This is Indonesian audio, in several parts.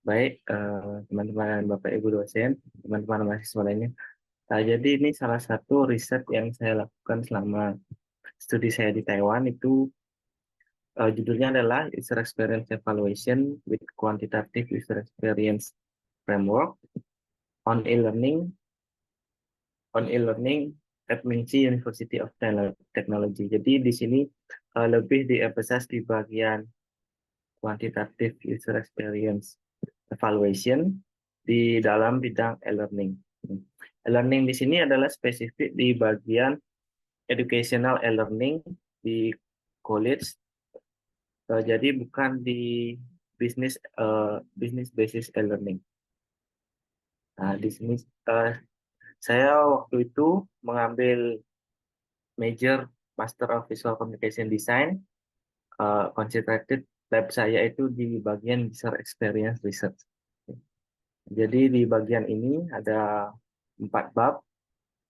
Baik, teman-teman Bapak Ibu dosen, teman-teman mahasiswa lainnya. Nah, jadi ini salah satu riset yang saya lakukan selama studi saya di Taiwan itu judulnya adalah User Experience Evaluation with Quantitative User Experience Framework on e-learning at Minci University of Technology. Jadi di sini lebih di-emphasize di bagian quantitative user experience evaluation di dalam bidang e-learning. E-learning di sini adalah spesifik di bagian educational e-learning di college, jadi bukan di business basis e-learning. Nah, di sini eh, saya waktu itu mengambil major Master of Visual Communication Design, concentrated lab saya itu di bagian user experience research. Jadi di bagian ini ada 4 bab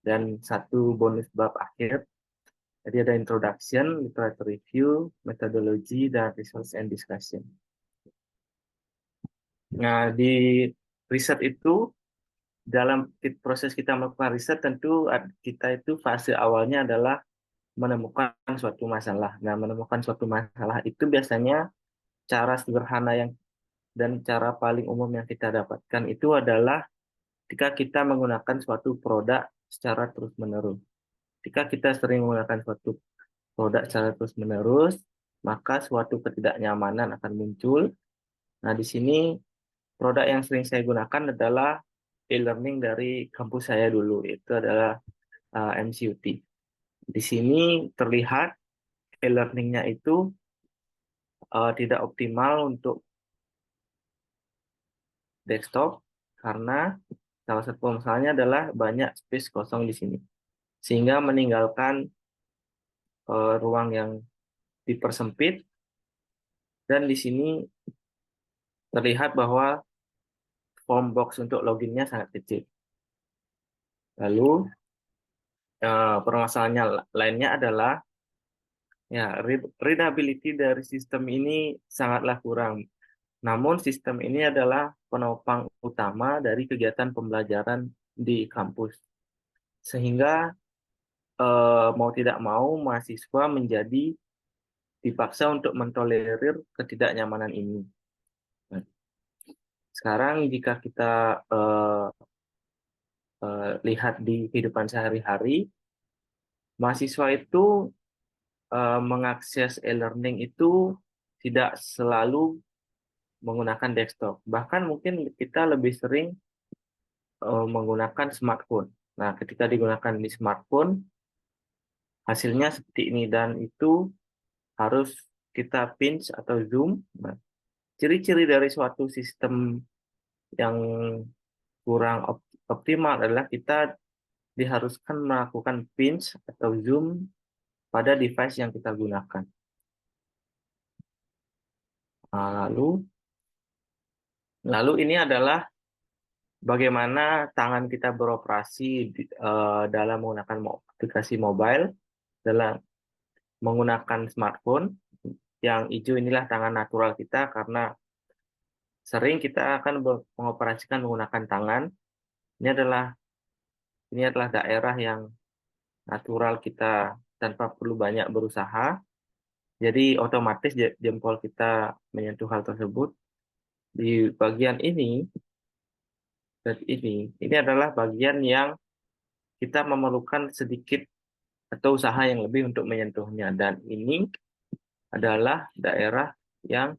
dan satu bonus bab akhir. Jadi ada introduction, literature review, methodology, dan research and discussion. Nah, di riset itu, dalam proses kita melakukan riset, tentu kita itu fase awalnya adalah menemukan suatu masalah. Nah, menemukan suatu masalah itu biasanya cara sederhana dan cara paling umum yang kita dapatkan itu adalah ketika kita menggunakan suatu produk secara terus-menerus. Jika kita sering menggunakan suatu produk secara terus-menerus, maka suatu ketidaknyamanan akan muncul. Nah, di sini produk yang sering saya gunakan adalah e-learning dari kampus saya dulu, itu adalah MCUT. Di sini terlihat e-learningnya itu tidak optimal untuk desktop karena salah satu masalahnya adalah banyak space kosong di sini, sehingga meninggalkan ruang yang dipersempit, dan di sini terlihat bahwa form box untuk loginnya sangat kecil. Lalu permasalahannya lainnya adalah ya readability dari sistem ini sangatlah kurang. Namun sistem ini adalah penopang utama dari kegiatan pembelajaran di kampus. Sehingga mau tidak mau mahasiswa menjadi dipaksa untuk mentolerir ketidaknyamanan ini. Nah, sekarang jika kita lihat di kehidupan sehari-hari, mahasiswa itu mengakses e-learning itu tidak selalu menggunakan desktop. Bahkan mungkin kita lebih sering menggunakan smartphone. Nah, ketika digunakan di smartphone, hasilnya seperti ini, dan itu harus kita pinch atau zoom. Nah, ciri-ciri dari suatu sistem yang kurang optimal adalah kita diharuskan melakukan pinch atau zoom pada device yang kita gunakan. Nah, lalu ini adalah bagaimana tangan kita beroperasi dalam menggunakan aplikasi mobile, dalam menggunakan smartphone. Yang hijau inilah tangan natural kita karena sering kita akan mengoperasikan menggunakan tangan. Ini adalah daerah yang natural kita tanpa perlu banyak berusaha. Jadi otomatis jempol kita menyentuh hal tersebut. Di bagian ini dan ini adalah bagian yang kita memerlukan sedikit atau usaha yang lebih untuk menyentuhnya, dan ini adalah daerah yang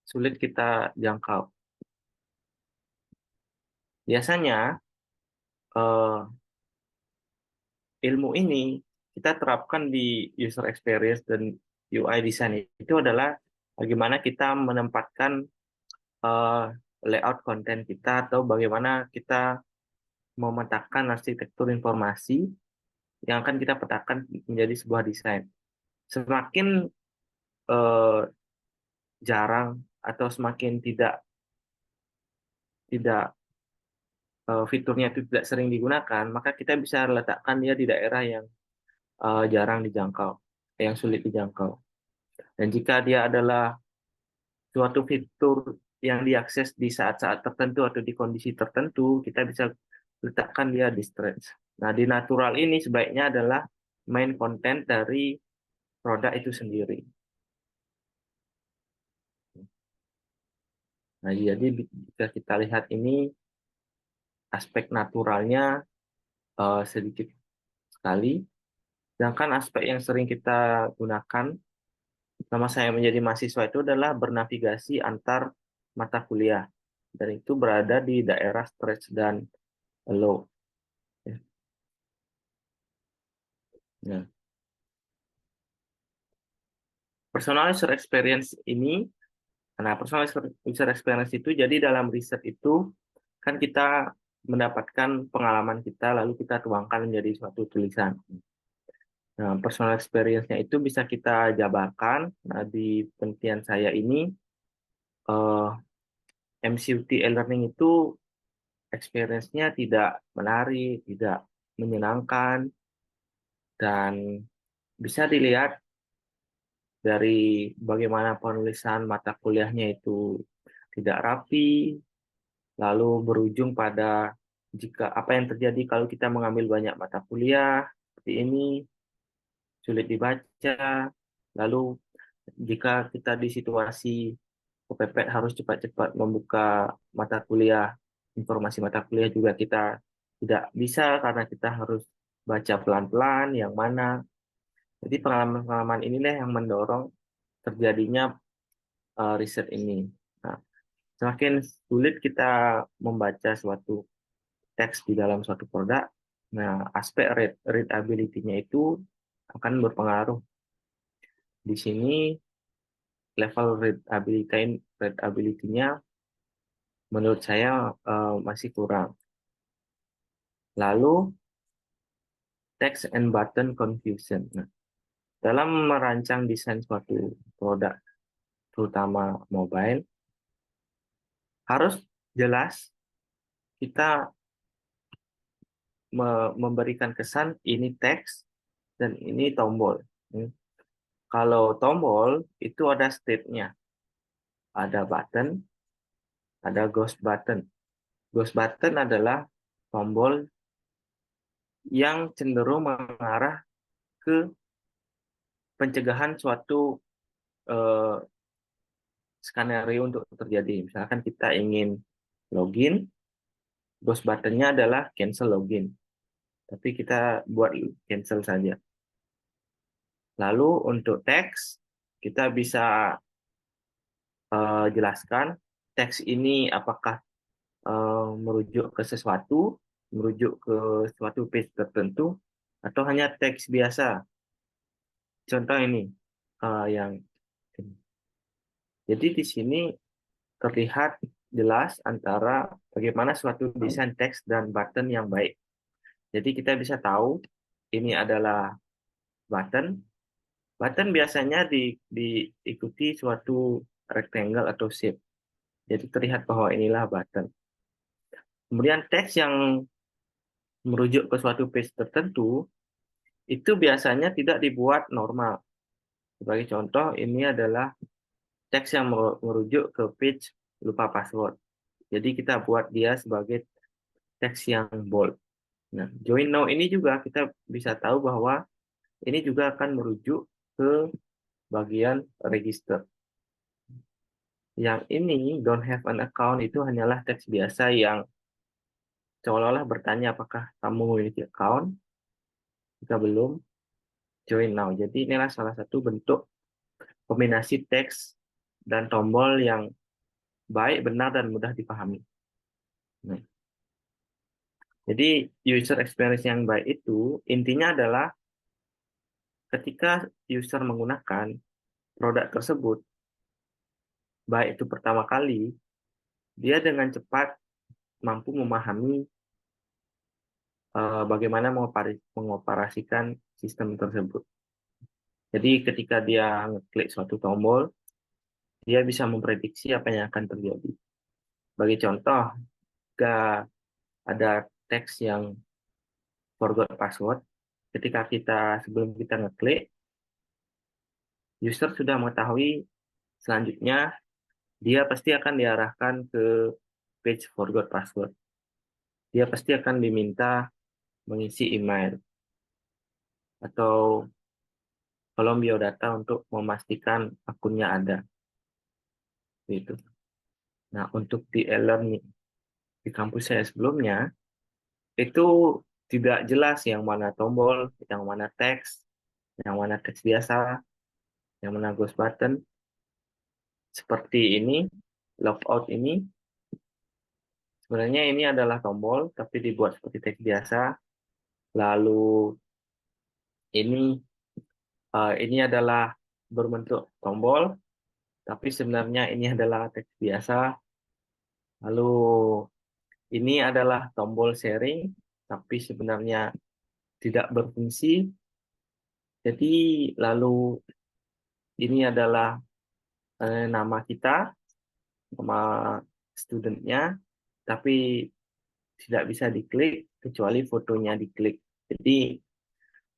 sulit kita jangkau. Biasanya ilmu ini kita terapkan di user experience dan UI design, itu adalah bagaimana kita menempatkan layout konten kita, atau bagaimana kita memetakan arsitektur informasi yang akan kita petakan menjadi sebuah desain. Semakin eh, jarang atau semakin tidak tidak fiturnya itu tidak sering digunakan, maka kita bisa letakkan dia di daerah yang jarang dijangkau, yang sulit dijangkau. Dan jika dia adalah suatu fitur yang diakses di saat-saat tertentu atau di kondisi tertentu, kita bisa letakkan dia di stretch. Nah, di natural ini sebaiknya adalah main content dari produk itu sendiri. Nah, jadi jika kita lihat ini aspek naturalnya sedikit sekali, sedangkan aspek yang sering kita gunakan selama saya menjadi mahasiswa itu adalah bernavigasi antar mata kuliah, dan itu berada di daerah stretch dan low. Nah, personal user experience ini, nah personal user experience itu jadi dalam riset itu kan kita mendapatkan pengalaman kita lalu kita tuangkan menjadi suatu tulisan. Nah, personal experience-nya itu bisa kita jabarkan. Nah, di penelitian saya ini eh, MCUT e-learning itu experience-nya tidak menarik, tidak menyenangkan, dan bisa dilihat dari bagaimana penulisan mata kuliahnya itu tidak rapi, lalu berujung pada jika apa yang terjadi kalau kita mengambil banyak mata kuliah seperti ini, sulit dibaca, lalu jika kita di situasi kepepet harus cepat-cepat membuka mata kuliah, informasi mata kuliah juga kita tidak bisa karena kita harus baca pelan-pelan yang mana. Jadi pengalaman-pengalaman inilah yang mendorong terjadinya riset ini. Nah, semakin sulit kita membaca suatu teks di dalam suatu produk, nah aspek readability-nya itu akan berpengaruh. Di sini level readability-nya menurut saya masih kurang. Lalu text and button confusion. Nah, dalam merancang desain suatu produk, terutama mobile, harus jelas kita memberikan kesan ini teks dan ini tombol. Kalau tombol itu ada state-nya, ada button, ada ghost button. Ghost button adalah tombol yang cenderung mengarah ke pencegahan suatu eh, skenario untuk terjadi. Misalkan kita ingin login, ghost button-nya adalah cancel login. Tapi kita buat cancel saja. Lalu untuk teks, kita bisa jelaskan teks ini apakah merujuk ke sesuatu, merujuk ke suatu page tertentu, atau hanya teks biasa. Contoh ini yang jadi di sini terlihat jelas antara bagaimana suatu desain teks dan button yang baik. Jadi kita bisa tahu ini adalah button. Button biasanya diikuti suatu rectangle atau shape. Jadi terlihat bahwa inilah button. Kemudian teks yang merujuk ke suatu page tertentu itu biasanya tidak dibuat normal. Sebagai contoh, ini adalah teks yang merujuk ke page lupa password. Jadi kita buat dia sebagai teks yang bold. Nah, join now ini juga kita bisa tahu bahwa ini juga akan merujuk ke bagian register. Yang ini don't have an account itu hanyalah teks biasa yang seolah-olah bertanya apakah kamu memiliki account. Jika belum, join now. Jadi inilah salah satu bentuk kombinasi teks dan tombol yang baik, benar, dan mudah dipahami. Nah, jadi user experience yang baik itu intinya adalah ketika user menggunakan produk tersebut, baik itu pertama kali, dia dengan cepat mampu memahami bagaimana mengoperasikan sistem tersebut. Jadi ketika dia ngeklik suatu tombol, dia bisa memprediksi apa yang akan terjadi. Bagi contoh, jika ada teks yang forgot password, ketika sebelum kita ngeklik, user sudah mengetahui selanjutnya dia pasti akan diarahkan ke page forgot password. Dia pasti akan diminta mengisi email atau kolom biodata untuk memastikan akunnya ada. Gitu. Nah, untuk di e-learning di kampus saya sebelumnya, itu tidak jelas yang mana tombol, yang mana teks biasa, yang mana ghost button. Seperti ini, logout ini, sebenarnya ini adalah tombol, tapi dibuat seperti teks biasa. Lalu ini adalah berbentuk tombol, tapi sebenarnya ini adalah teks biasa. Lalu ini adalah tombol sharing, tapi sebenarnya tidak berfungsi. Jadi lalu ini adalah nama kita, nama studentnya, tapi tidak bisa diklik kecuali fotonya diklik. Jadi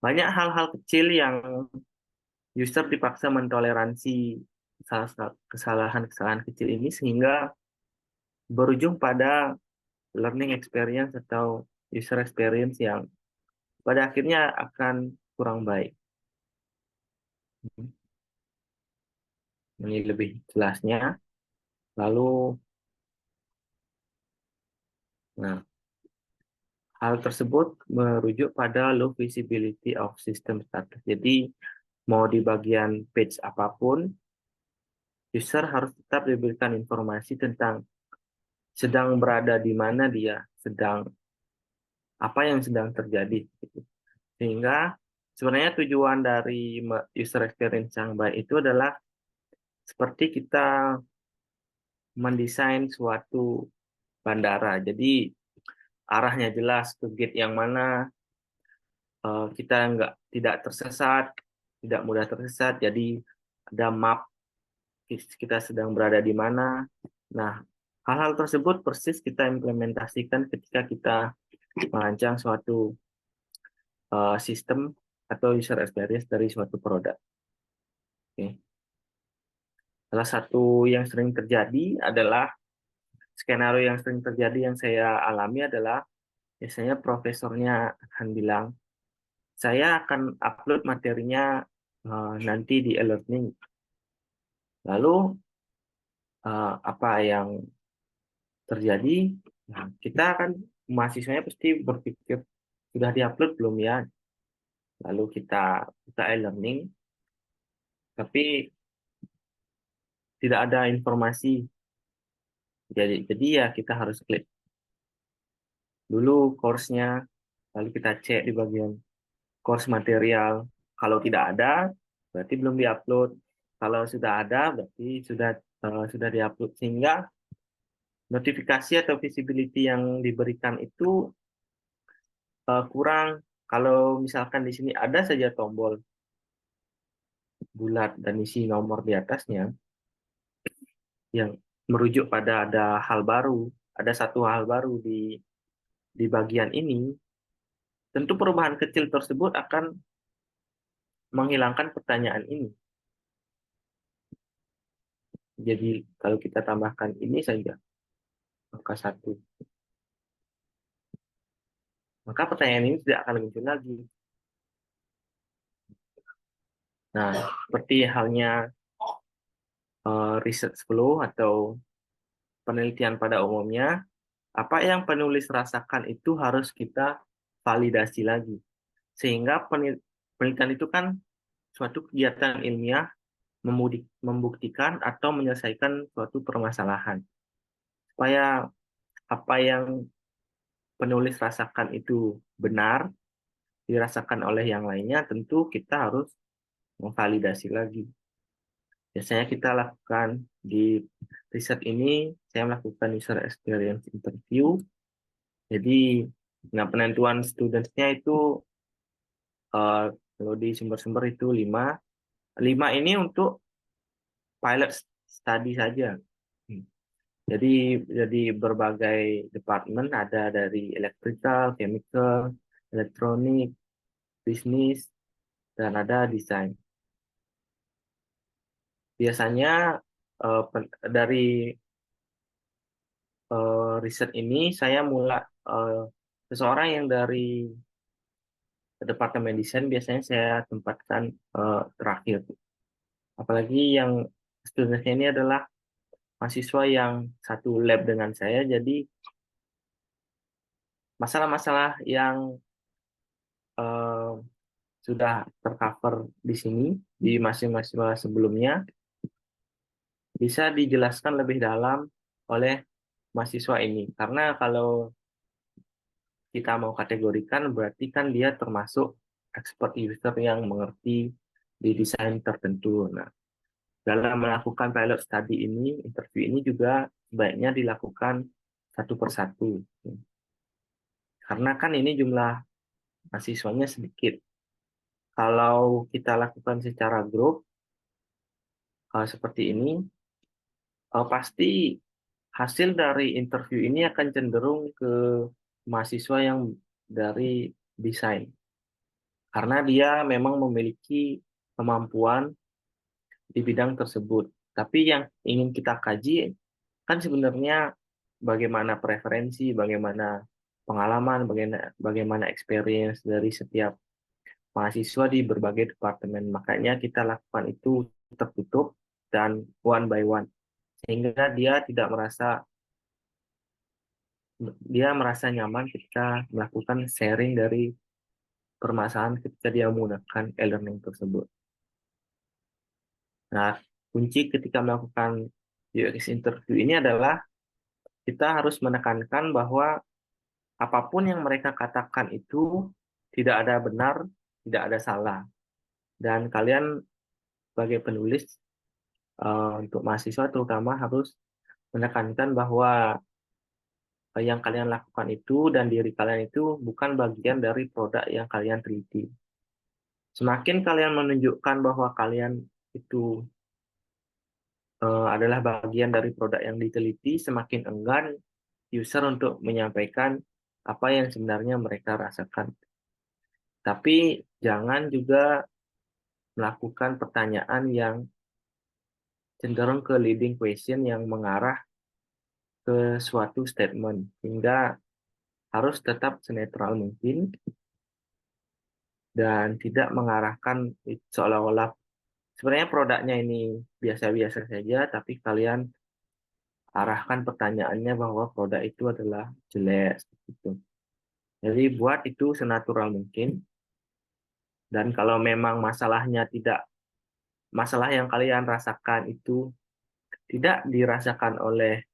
banyak hal-hal kecil yang user dipaksa mentoleransi kesalahan-kesalahan kecil ini sehingga berujung pada learning experience atau user experience yang pada akhirnya akan kurang baik. Ini lebih jelasnya. Lalu, nah, hal tersebut merujuk pada low visibility of system status. Jadi, mau di bagian page apapun, user harus tetap diberikan informasi tentang sedang berada di mana dia, apa yang sedang terjadi. Gitu. Sehingga sebenarnya tujuan dari user experience yang baik itu adalah seperti kita mendesain suatu bandara. Jadi arahnya jelas ke gate yang mana, kita tidak tersesat, tidak mudah tersesat. Jadi ada map kita sedang berada di mana. Nah, hal-hal tersebut persis kita implementasikan ketika kita merancang suatu sistem atau user experience dari suatu produk. Oke. Salah satu yang sering terjadi adalah skenario yang sering terjadi yang saya alami adalah biasanya profesornya akan bilang, saya akan upload materinya nanti di e-learning. Lalu apa yang terjadi? Nah, kita kan mahasiswanya pasti berpikir sudah diupload belum ya? Lalu kita e-learning, tapi tidak ada informasi. Jadi ya kita harus klik dulu course-nya, lalu kita cek di bagian course material. Kalau tidak ada, berarti belum diupload. Kalau sudah ada, berarti sudah diupload. Sehingga notifikasi atau visibility yang diberikan itu kurang. Kalau misalkan di sini ada saja tombol bulat dan isi nomor di atasnya yang merujuk pada ada satu hal baru di bagian ini, tentu perubahan kecil tersebut akan menghilangkan pertanyaan ini. Jadi kalau kita tambahkan ini saja, angka 1, maka pertanyaan ini tidak akan muncul lagi. Nah, seperti halnya research flow atau penelitian pada umumnya, apa yang penulis rasakan itu harus kita validasi lagi. Sehingga penelitian itu kan suatu kegiatan ilmiah membuktikan atau menyelesaikan suatu permasalahan. Supaya apa yang penulis rasakan itu benar, dirasakan oleh yang lainnya, tentu kita harus memvalidasi lagi. Biasanya kita lakukan di riset ini, saya melakukan user experience interview. Jadi, nah penentuan students-nya itu kalau di sumber-sumber itu 5. 5 ini untuk pilot study saja. Jadi berbagai departemen ada dari electrical, chemical, elektronik, bisnis, dan ada desain. Biasanya dari riset ini saya mulai seseorang yang dari departemen desain biasanya saya tempatkan terakhir. Apalagi yang studentnya ini adalah mahasiswa yang satu lab dengan saya, jadi masalah-masalah yang eh, sudah tercover di sini di masing-masing sebelumnya bisa dijelaskan lebih dalam oleh mahasiswa ini. Karena kalau kita mau kategorikan berarti kan dia termasuk expert user yang mengerti di desain tertentu. Nah, dalam melakukan pilot study ini, interview ini juga sebaiknya dilakukan satu persatu. Karena kan ini jumlah mahasiswanya sedikit. Kalau kita lakukan secara grup, seperti ini, pasti hasil dari interview ini akan cenderung ke mahasiswa yang dari desain. Karena dia memang memiliki kemampuan di bidang tersebut. Tapi yang ingin kita kaji kan sebenarnya bagaimana preferensi, bagaimana pengalaman, bagaimana experience dari setiap mahasiswa di berbagai departemen. Makanya kita lakukan itu tertutup dan one by one. Sehingga dia merasa nyaman ketika melakukan sharing dari permasalahan ketika dia menggunakan e-learning tersebut. Nah, kunci ketika melakukan UX interview ini adalah kita harus menekankan bahwa apapun yang mereka katakan itu tidak ada benar, tidak ada salah. Dan kalian sebagai penulis untuk mahasiswa terutama harus menekankan bahwa yang kalian lakukan itu dan diri kalian itu bukan bagian dari produk yang kalian teliti. Semakin kalian menunjukkan bahwa kalian itu adalah bagian dari produk yang diteliti, semakin enggan user untuk menyampaikan apa yang sebenarnya mereka rasakan. Tapi jangan juga melakukan pertanyaan yang cenderung ke leading question yang mengarah ke suatu statement, hingga harus tetap senetral mungkin dan tidak mengarahkan seolah-olah sebenarnya produknya ini biasa-biasa saja, tapi kalian arahkan pertanyaannya bahwa produk itu adalah jelek. Gitu. Jadi buat itu senatural mungkin. Dan kalau memang masalah yang kalian rasakan itu tidak dirasakan oleh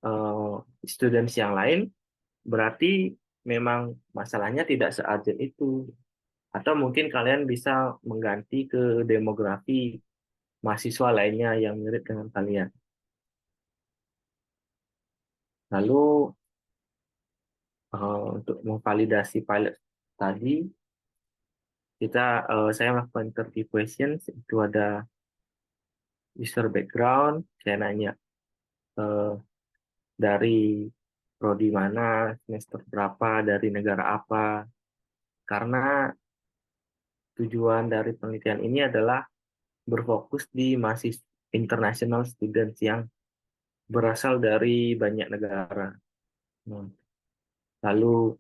uh, students yang lain, berarti memang masalahnya tidak se-urgent itu. Atau mungkin kalian bisa mengganti ke demografi mahasiswa lainnya yang mirip dengan kalian. Lalu untuk memvalidasi pilot tadi, saya melakukan 30 questions, itu ada user background, saya nanya eh, dari prodi mana, semester berapa, dari negara apa, karena tujuan dari penelitian ini adalah berfokus di mahasiswa international students yang berasal dari banyak negara. Hmm. Lalu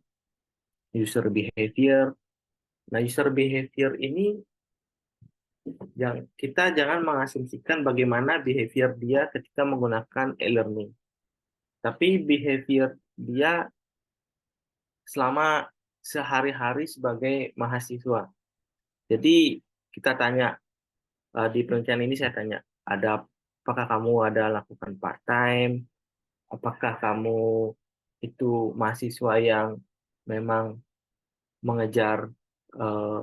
user behavior. Nah, user behavior ini kita jangan mengasumsikan bagaimana behavior dia ketika menggunakan e-learning. Tapi behavior dia selama sehari-hari sebagai mahasiswa. Jadi kita tanya, di penelitian ini saya tanya, apakah kamu ada lakukan part-time? Apakah kamu itu mahasiswa yang memang mengejar eh,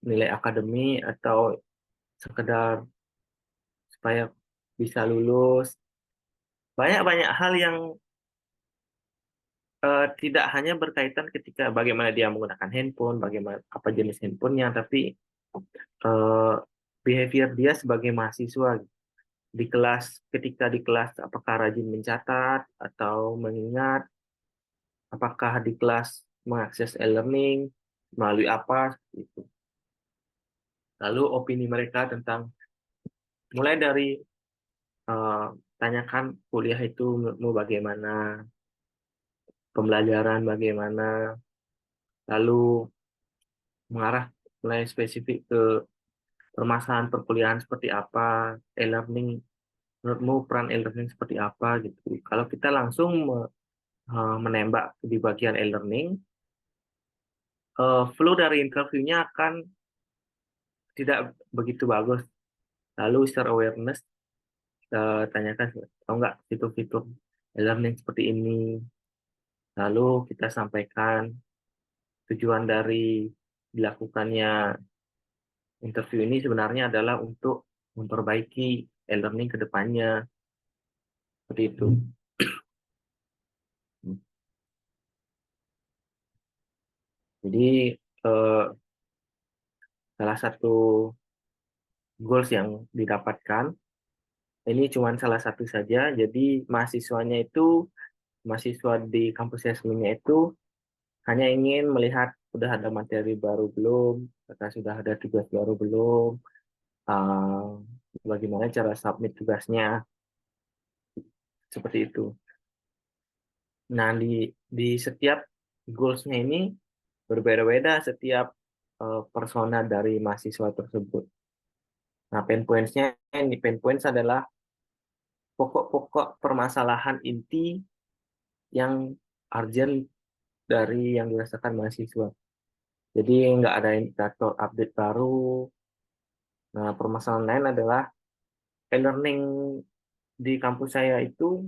nilai akademi atau sekedar supaya bisa lulus. Banyak-banyak hal yang tidak hanya berkaitan ketika bagaimana dia menggunakan handphone, bagaimana apa jenis handphonenya, tapi eh, behavior dia sebagai mahasiswa di kelas, ketika di kelas apakah rajin mencatat atau mengingat, apakah di kelas mengakses e-learning melalui apa, itu. Lalu opini mereka tentang mulai dari eh, tanyakan kuliah itu menurutmu bagaimana, pembelajaran bagaimana, lalu mengarah mulai spesifik ke permasalahan perkuliahan seperti apa, e-learning, menurutmu peran e-learning seperti apa gitu. Kalau kita langsung menembak di bagian e-learning, flow dari interviewnya akan tidak begitu bagus. Lalu secara awareness, tanyakan, tahu nggak fitur-fitur e-learning seperti ini. Lalu kita sampaikan tujuan dari dilakukannya interview ini sebenarnya adalah untuk memperbaiki e-learning ke depannya. Seperti itu. Jadi, eh, salah satu goals yang didapatkan, ini cuma salah satu saja. Jadi, mahasiswa di kampus Yasminnya itu hanya ingin melihat sudah ada materi baru belum, apakah sudah ada tugas baru belum, uh, bagaimana cara submit tugasnya, seperti itu. Nah, di setiap goals-nya ini berbeda-beda setiap persona dari mahasiswa tersebut. Nah, pain points adalah pokok-pokok permasalahan inti yang urgent dari yang dirasakan mahasiswa. Jadi nggak ada indikator update baru. Nah, permasalahan lain adalah e-learning di kampus saya itu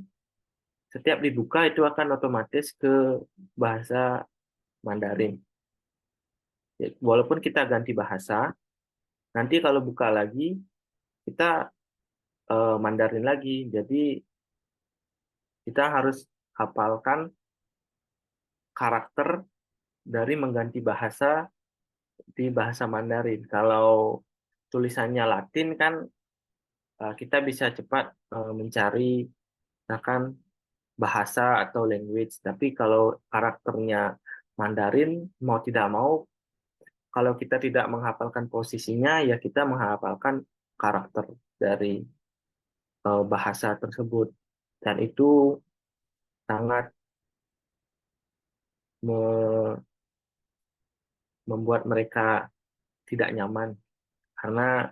setiap dibuka itu akan otomatis ke bahasa Mandarin. Walaupun kita ganti bahasa, nanti kalau buka lagi kita Mandarin lagi. Jadi kita harus hafalkan karakter dari mengganti bahasa di bahasa Mandarin. Kalau tulisannya Latin kan kita bisa cepat mencari misalkan bahasa atau language. Tapi kalau karakternya Mandarin, mau tidak mau, kalau kita tidak menghafalkan posisinya, ya kita menghafalkan karakter dari bahasa tersebut. Dan itu sangat me- membuat mereka tidak nyaman karena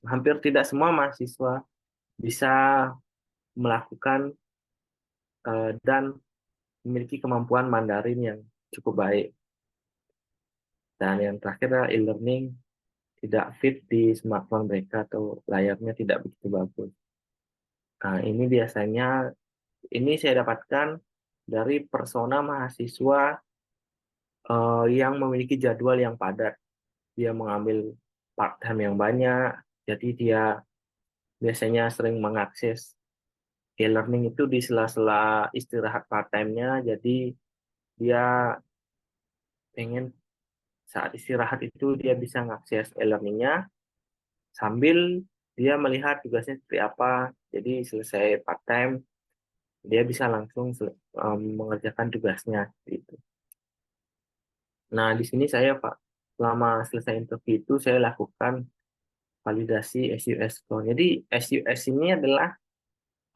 hampir tidak semua mahasiswa bisa melakukan dan memiliki kemampuan Mandarin yang cukup baik. Dan yang terakhir adalah e-learning tidak fit di smartphone mereka atau layarnya tidak begitu bagus. Nah, ini saya dapatkan dari persona mahasiswa yang memiliki jadwal yang padat. Dia mengambil part-time yang banyak, jadi dia biasanya sering mengakses e-learning itu di sela-sela istirahat part-time-nya, jadi dia pengen saat istirahat itu dia bisa mengakses e-learning-nya sambil dia melihat tugasnya seperti apa. Jadi selesai part-time, dia bisa langsung mengerjakan tugasnya. Gitu. Nah, di sini saya, Pak, selama selesai interview itu saya lakukan validasi SUS score. Jadi SUS ini adalah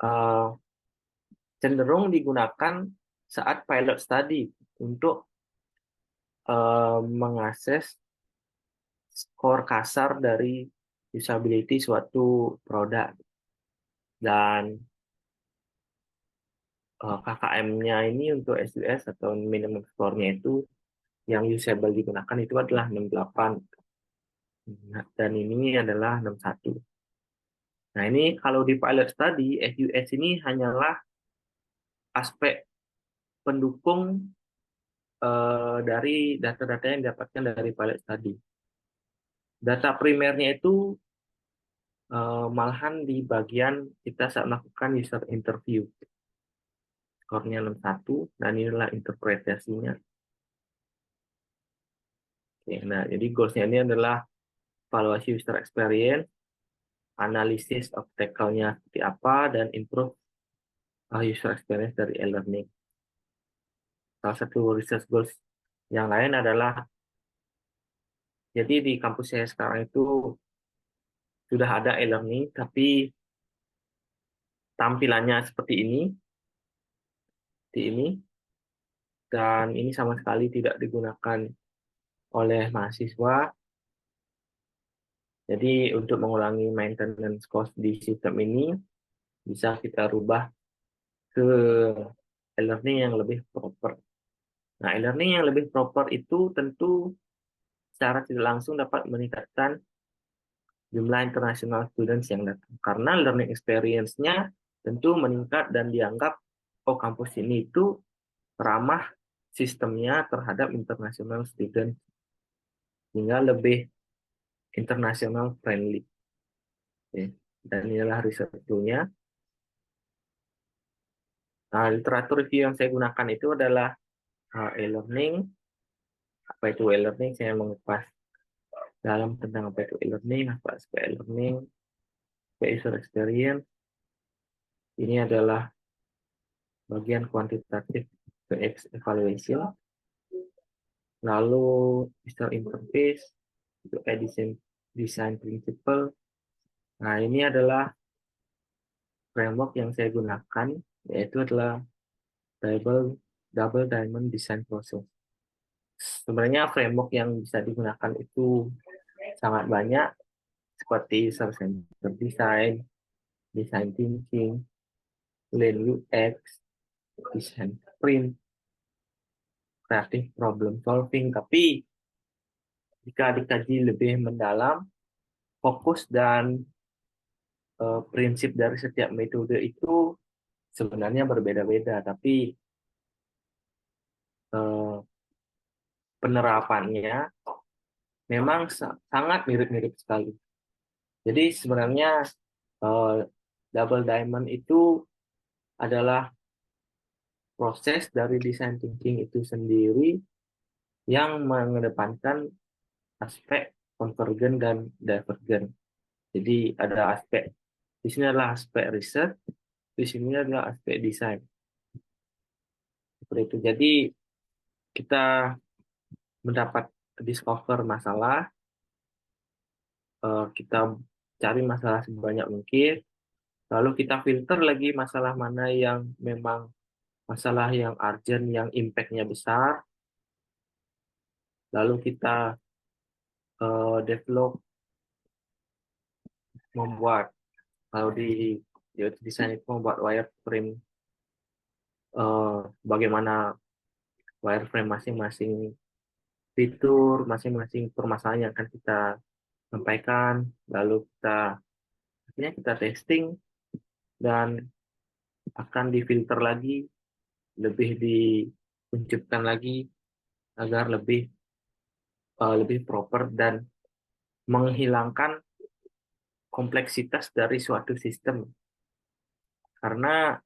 uh, cenderung digunakan saat pilot study untuk mengakses skor kasar dari usability suatu produk. Dan KKM-nya ini untuk SUS atau minimum score-nya itu yang usable digunakan itu adalah 68. Nah, dan ini adalah 61. Nah, ini kalau di pilot study, SUS ini hanyalah aspek pendukung dari data-data yang didapatkan dari pilot study. Data primernya itu malahan di bagian kita saat melakukan user interview. Skornya 61, dan inilah interpretasinya. Oke, nah, jadi goals-nya ini adalah evaluasi user experience, analisis obstacle-nya seperti apa, dan improve user experience dari e-learning. Salah satu research goals yang lain adalah, jadi di kampus saya sekarang itu sudah ada e-learning, tapi tampilannya seperti ini, dan ini sama sekali tidak digunakan oleh mahasiswa. Jadi untuk mengurangi maintenance cost di sistem ini, bisa kita rubah ke e-learning yang lebih proper. Nah, e-learning yang lebih proper itu tentu secara tidak langsung dapat meningkatkan jumlah international students yang datang. Karena learning experience-nya tentu meningkat dan dianggap, oh kampus ini itu ramah sistemnya terhadap international student, sehingga lebih international friendly. Oke. Dan inilah risetnya. Nah, literatur review yang saya gunakan itu adalah e-learning. Apa itu e-learning? Saya mengupas dalam tentang apa itu e-learning, apa aspek e-learning, user experience. Ini adalah bagian kuantitatif ke evaluation. Lalu user interface, itu design principle. Nah, ini adalah framework yang saya gunakan, yaitu adalah double diamond design process. Sebenarnya framework yang bisa digunakan itu sangat banyak, seperti user centered design, design thinking, lean UX, design sprint, creative problem solving. Tapi jika dikaji lebih mendalam, fokus dan prinsip dari setiap metode itu sebenarnya berbeda-beda, tapi eh, penerapannya memang sangat mirip-mirip sekali. Jadi sebenarnya eh, double diamond itu adalah proses dari design thinking itu sendiri yang mengedepankan aspek konvergen dan divergen. Jadi ada aspek, di sini adalah aspek riset, di sini adalah aspek desain. Seperti itu. Jadi kita mendapat discover masalah, kita cari masalah sebanyak mungkin, lalu kita filter lagi masalah mana yang memang masalah yang urgent, yang impact-nya besar, lalu kita develop, membuat, kalau di UX design itu membuat wireframe, bagaimana wireframe masing-masing fitur, masing-masing permasalahan yang akan kita sampaikan, lalu akhirnya kita testing dan akan difilter lagi, lebih dikuncupkan lagi agar lebih proper dan menghilangkan kompleksitas dari suatu sistem. Karena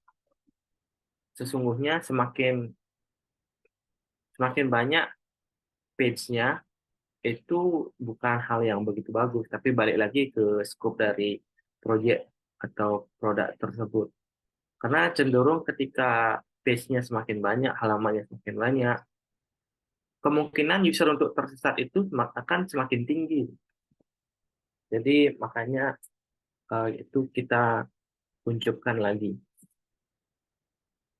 sesungguhnya semakin banyak page-nya itu bukan hal yang begitu bagus, tapi balik lagi ke scope dari project atau produk tersebut. Karena cenderung ketika page-nya semakin banyak, halamannya semakin banyak, kemungkinan user untuk tersesat itu akan semakin tinggi. Jadi makanya itu kita kuncupkan lagi.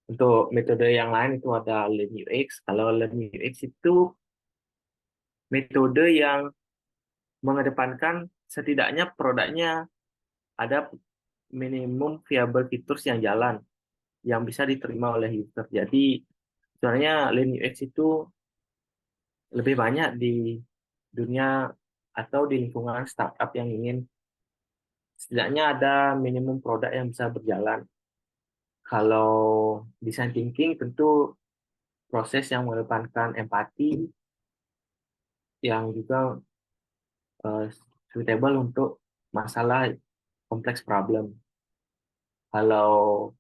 Untuk metode yang lain itu ada Lean UX. Kalau Lean UX itu metode yang mengedepankan setidaknya produknya ada minimum viable features yang jalan, yang bisa diterima oleh user. Jadi sebenarnya Lean UX itu lebih banyak di dunia atau di lingkungan startup yang ingin setidaknya ada minimum produk yang bisa berjalan. Kalau design thinking tentu proses yang mengedepankan empati, yang juga uh, suitable untuk masalah kompleks problem. Kalau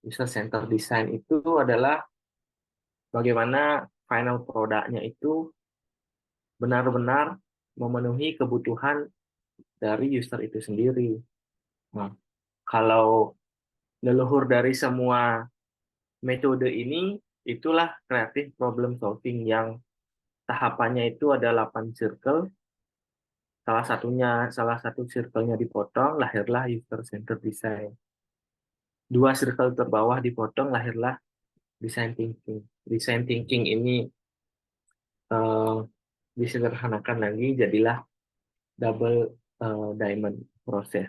user center design itu adalah bagaimana final produknya itu benar-benar memenuhi kebutuhan dari user itu sendiri. Nah, kalau leluhur dari semua metode ini, itulah creative problem solving yang tahapannya itu ada 8 circle. Salah satu circle-nya dipotong, lahirlah user center design. dua circle terbawah dipotong, lahirlah design thinking. Design thinking ini eh, disederhanakan lagi, jadilah double diamond proses.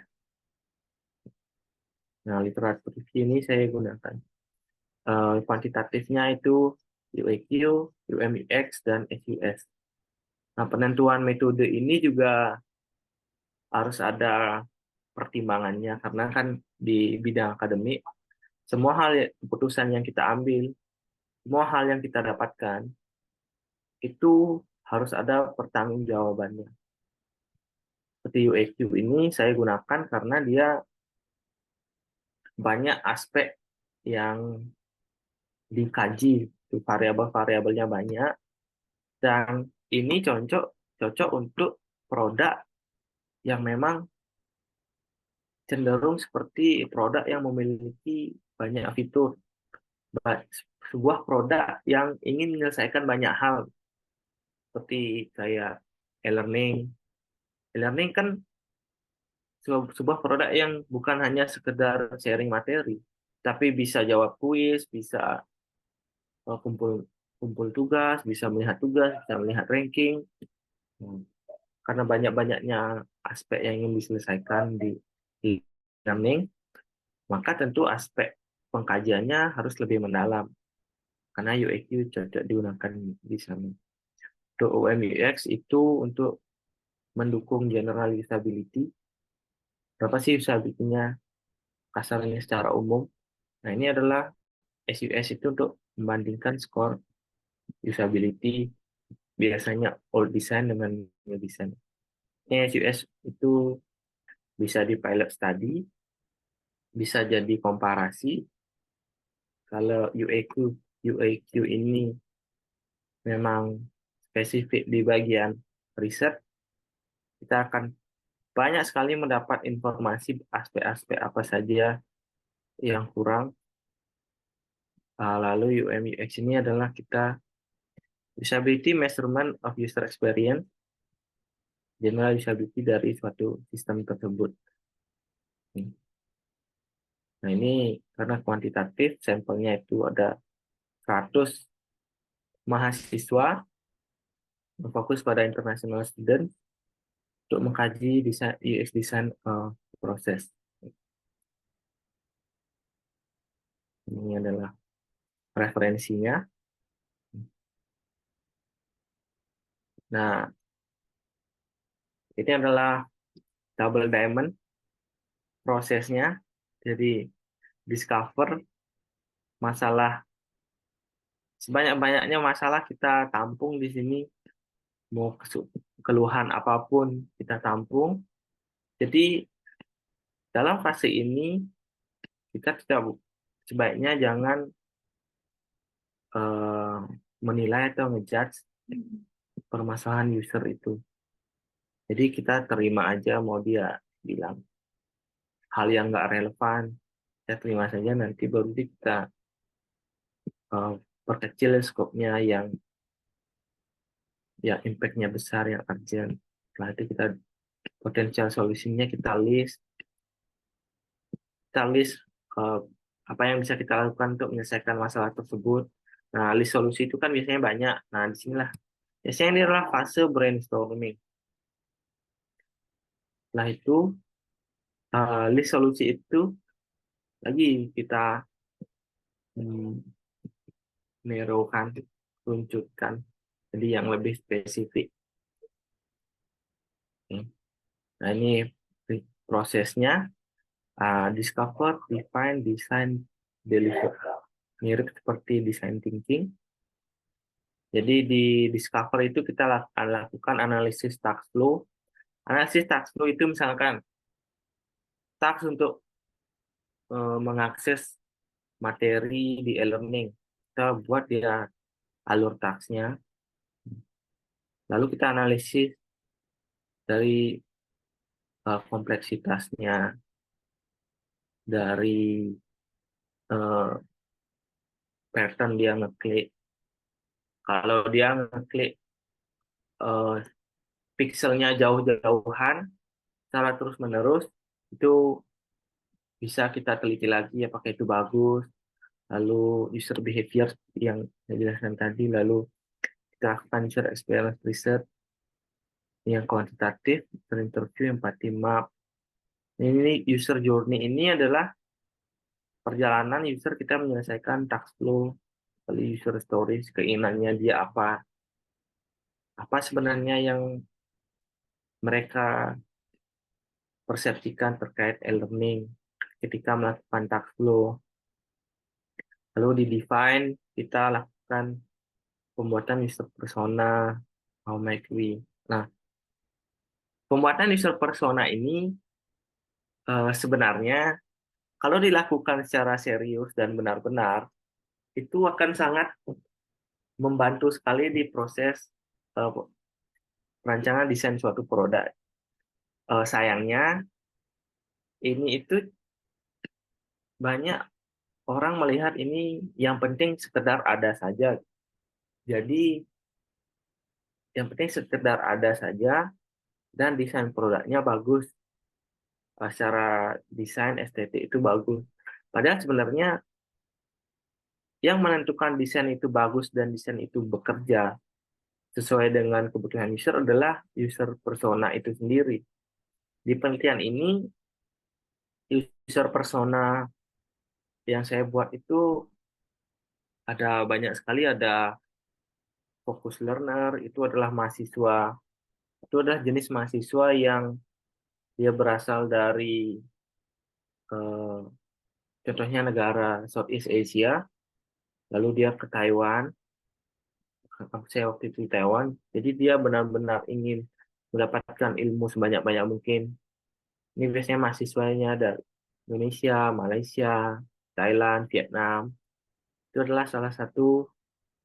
Nah, literatur ini saya gunakan. Kuantitatifnya itu UAQ, UMUX, dan SUS. Nah, penentuan metode ini juga harus ada pertimbangannya, karena kan di bidang akademik, semua hal, keputusan yang kita ambil, semua hal yang kita dapatkan, itu harus ada pertanggungjawabannya. Seperti UAQ ini saya gunakan karena dia banyak aspek yang dikaji, variabel-variabelnya banyak, dan ini cocok cocok untuk produk yang memang cenderung seperti produk yang memiliki banyak fitur, sebuah produk yang ingin menyelesaikan banyak hal, seperti kayak e-learning. E-learning kan sebuah produk yang bukan hanya sekedar sharing materi, tapi bisa jawab kuis, bisa kumpul kumpul tugas, bisa melihat tugas, bisa melihat ranking. Hmm. Karena banyak-banyaknya aspek yang ingin diselesaikan di e-learning, maka tentu aspek pengkajiannya harus lebih mendalam. Karena UX cocok digunakan di sana. Untuk UX itu untuk mendukung general usability. Berapa sih usability-nya kasarnya secara umum? Nah, ini adalah SUS itu untuk membandingkan skor usability, biasanya old design dengan new design. Ini SUS itu bisa di pilot study, bisa jadi komparasi. Kalau UAQ ini memang spesifik di bagian riset, kita akan banyak sekali mendapat informasi aspek-aspek apa saja yang kurang. Lalu UX ini adalah kita usability measurement of user experience, general usability dari suatu sistem tersebut. Nah, ini karena kuantitatif, sampelnya itu ada 100 mahasiswa, berfokus pada international student, untuk mengkaji desain, UX design proses. Ini adalah referensinya. Nah, ini adalah double diamond prosesnya. Jadi, discover masalah, sebanyak-banyaknya masalah kita tampung di sini. Mau keluhan apapun kita tampung. Jadi, dalam fase ini, kita tidak, sebaiknya jangan eh, menilai atau ngejudge permasalahan user itu. Jadi kita terima aja, mau dia bilang hal yang nggak relevan, kita terima saja, nanti baru kita eh, perkecil skopnya yang impact-nya besar, yang urgent. Setelah itu kita potensial solusinya kita list eh, apa yang bisa kita lakukan untuk menyelesaikan masalah tersebut. Nah, list solusi itu kan biasanya banyak. Nah, disinilah biasanya ini adalah fase brainstorming. Setelah itu list solusi itu lagi kita narrowkan, runutkan, jadi yang lebih spesifik. Nah, ini prosesnya, discover, define, design, deliver. Mirip seperti design thinking. Jadi di discover itu kita akan lakukan analisis task flow. Analisis task flow itu misalkan task untuk mengakses materi di e-learning. Kita buat dia alur tasknya. Lalu kita analisis dari kompleksitasnya, dari uh, pattern dia ngeklik. Kalau dia ngeklik uh, pixelnya jauh-jauhan secara terus-menerus, itu bisa kita teliti lagi apakah itu bagus, lalu user behavior yang saya jelaskan tadi, lalu kita lakukan user experience research yang kuantitatif, user interview, empathy map. Ini user journey ini adalah perjalanan user kita menyelesaikan task flow, lalu user stories, keinginannya dia apa sebenarnya yang mereka persepsikan terkait e-learning ketika melakukan task flow. Lalu di define, kita lakukan pembuatan user persona, how might we. Nah, pembuatan user persona ini sebenarnya kalau dilakukan secara serius dan benar-benar, itu akan sangat membantu sekali di proses eh, perancangan desain suatu produk. Sayangnya, ini itu banyak orang melihat ini yang penting sekedar ada saja. Jadi, yang penting sekedar ada saja dan desain produknya bagus. Secara desain estetik itu bagus. Padahal sebenarnya yang menentukan desain itu bagus dan desain itu bekerja sesuai dengan kebutuhan user adalah user persona itu sendiri. Di penelitian ini, user persona yang saya buat itu ada banyak sekali, ada focus learner, itu adalah mahasiswa, itu adalah jenis mahasiswa yang dia berasal dari eh, contohnya negara Southeast Asia, lalu dia ke Taiwan, saya waktu itu di Taiwan, jadi dia benar-benar ingin mendapatkan ilmu sebanyak-banyak mungkin. Ini biasanya mahasiswanya dari Indonesia, Malaysia, Thailand, Vietnam. Itu adalah salah satu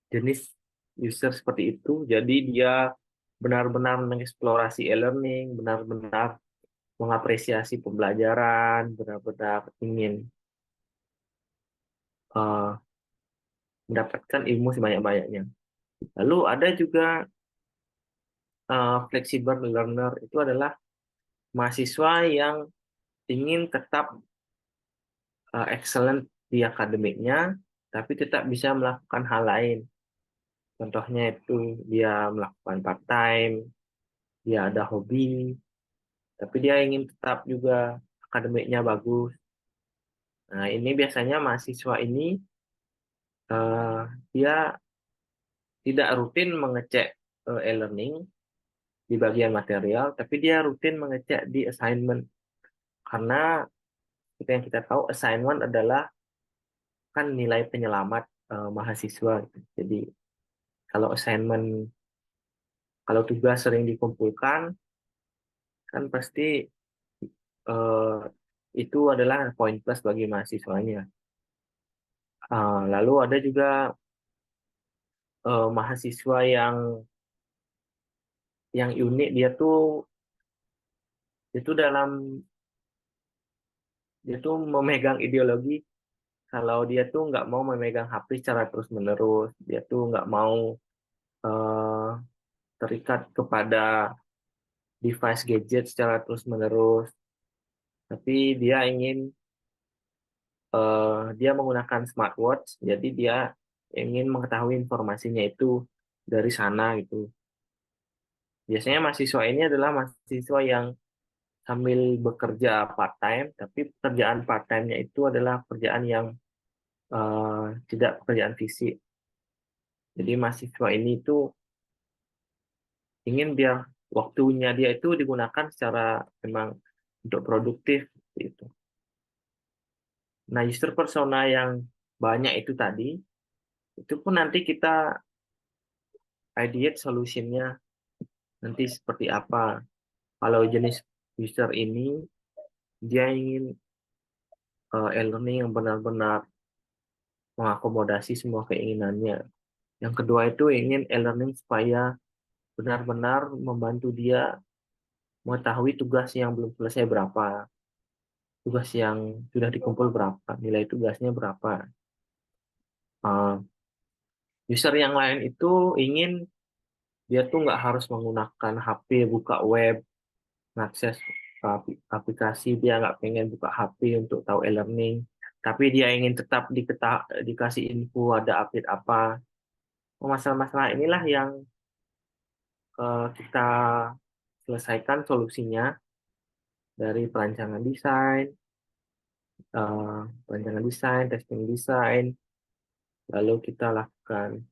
jenis user seperti itu. Jadi dia benar-benar mengeksplorasi e-learning, benar-benar mengapresiasi pembelajaran, benar-benar ingin uh, mendapatkan ilmu sebanyak-banyaknya. Lalu ada juga flexible learner, itu adalah mahasiswa yang ingin tetap excellent di akademiknya, tapi tetap bisa melakukan hal lain. Contohnya itu dia melakukan part-time, dia ada hobi, tapi dia ingin tetap juga akademiknya bagus. Nah, ini biasanya mahasiswa ini eh, dia tidak rutin mengecek e-learning di bagian material, tapi dia rutin mengecek di assignment. Karena seperti yang kita tahu, assignment adalah kan nilai penyelamat mahasiswa. Jadi kalau assignment, kalau tugas sering dikumpulkan, kan pasti eh, itu adalah poin plus bagi mahasiswanya. Lalu ada juga mahasiswa yang unik, dia tuh dia tuh memegang ideologi kalau dia tuh nggak mau memegang HP secara terus-menerus, dia tuh nggak mau eh, terikat kepada device gadget secara terus-menerus, tapi dia menggunakan smartwatch, jadi dia ingin mengetahui informasinya itu dari sana gitu. Biasanya mahasiswa ini adalah mahasiswa yang sambil bekerja part-time, tapi pekerjaan part-time-nya itu adalah pekerjaan yang tidak pekerjaan fisik. Jadi mahasiswa ini tuh ingin biar waktunya dia itu digunakan secara memang untuk produktif gitu. Nah, user persona yang banyak itu tadi, itu pun nanti kita ideate solutionnya nanti seperti apa. Kalau jenis user ini dia ingin e-learning yang benar-benar mengakomodasi semua keinginannya. Yang kedua itu ingin e-learning supaya benar-benar membantu dia mengetahui tugas yang belum selesai berapa, tugas yang sudah dikumpul berapa, nilai tugasnya berapa. Uh, User yang lain itu ingin dia tuh nggak harus menggunakan HP, buka web, mengakses. aplikasi, dia nggak pengen buka HP untuk tahu e-learning, tapi dia ingin tetap dikasih info ada update apa. Masalah-masalah inilah yang kita selesaikan solusinya dari perancangan desain, testing desain, lalu kita lakukan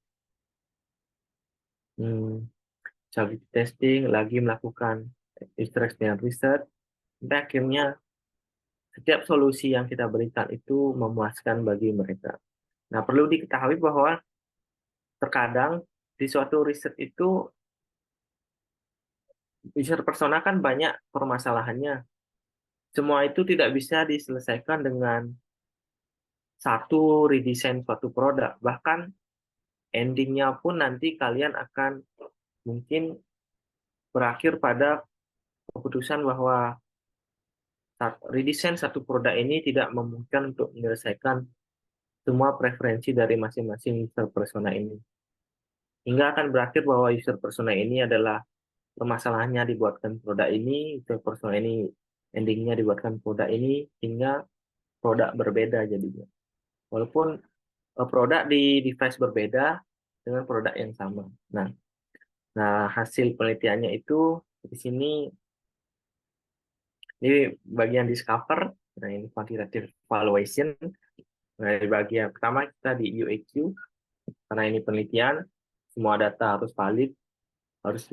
hmm, usability testing, lagi melakukan user experience research, sampai akhirnya setiap solusi yang kita berikan itu memuaskan bagi mereka. Nah, perlu diketahui bahwa terkadang di suatu riset itu user persona kan banyak permasalahannya. Semua itu tidak bisa diselesaikan dengan satu redesign suatu produk. Bahkan endingnya pun nanti kalian akan mungkin berakhir pada keputusan bahwa redesign satu produk ini tidak memungkinkan untuk menyelesaikan semua preferensi dari masing-masing user persona ini. Hingga akan berakhir bahwa user persona ini adalah permasalahannya dibuatkan produk ini, user persona ini endingnya dibuatkan produk ini, hingga produk berbeda jadinya. Walaupun produk di device berbeda dengan produk yang sama. Nah, hasil penelitiannya itu di sini ini bagian discover, nah ini quantitative evaluation. Nah, di bagian pertama kita di UAQ, karena ini penelitian, semua data harus valid, harus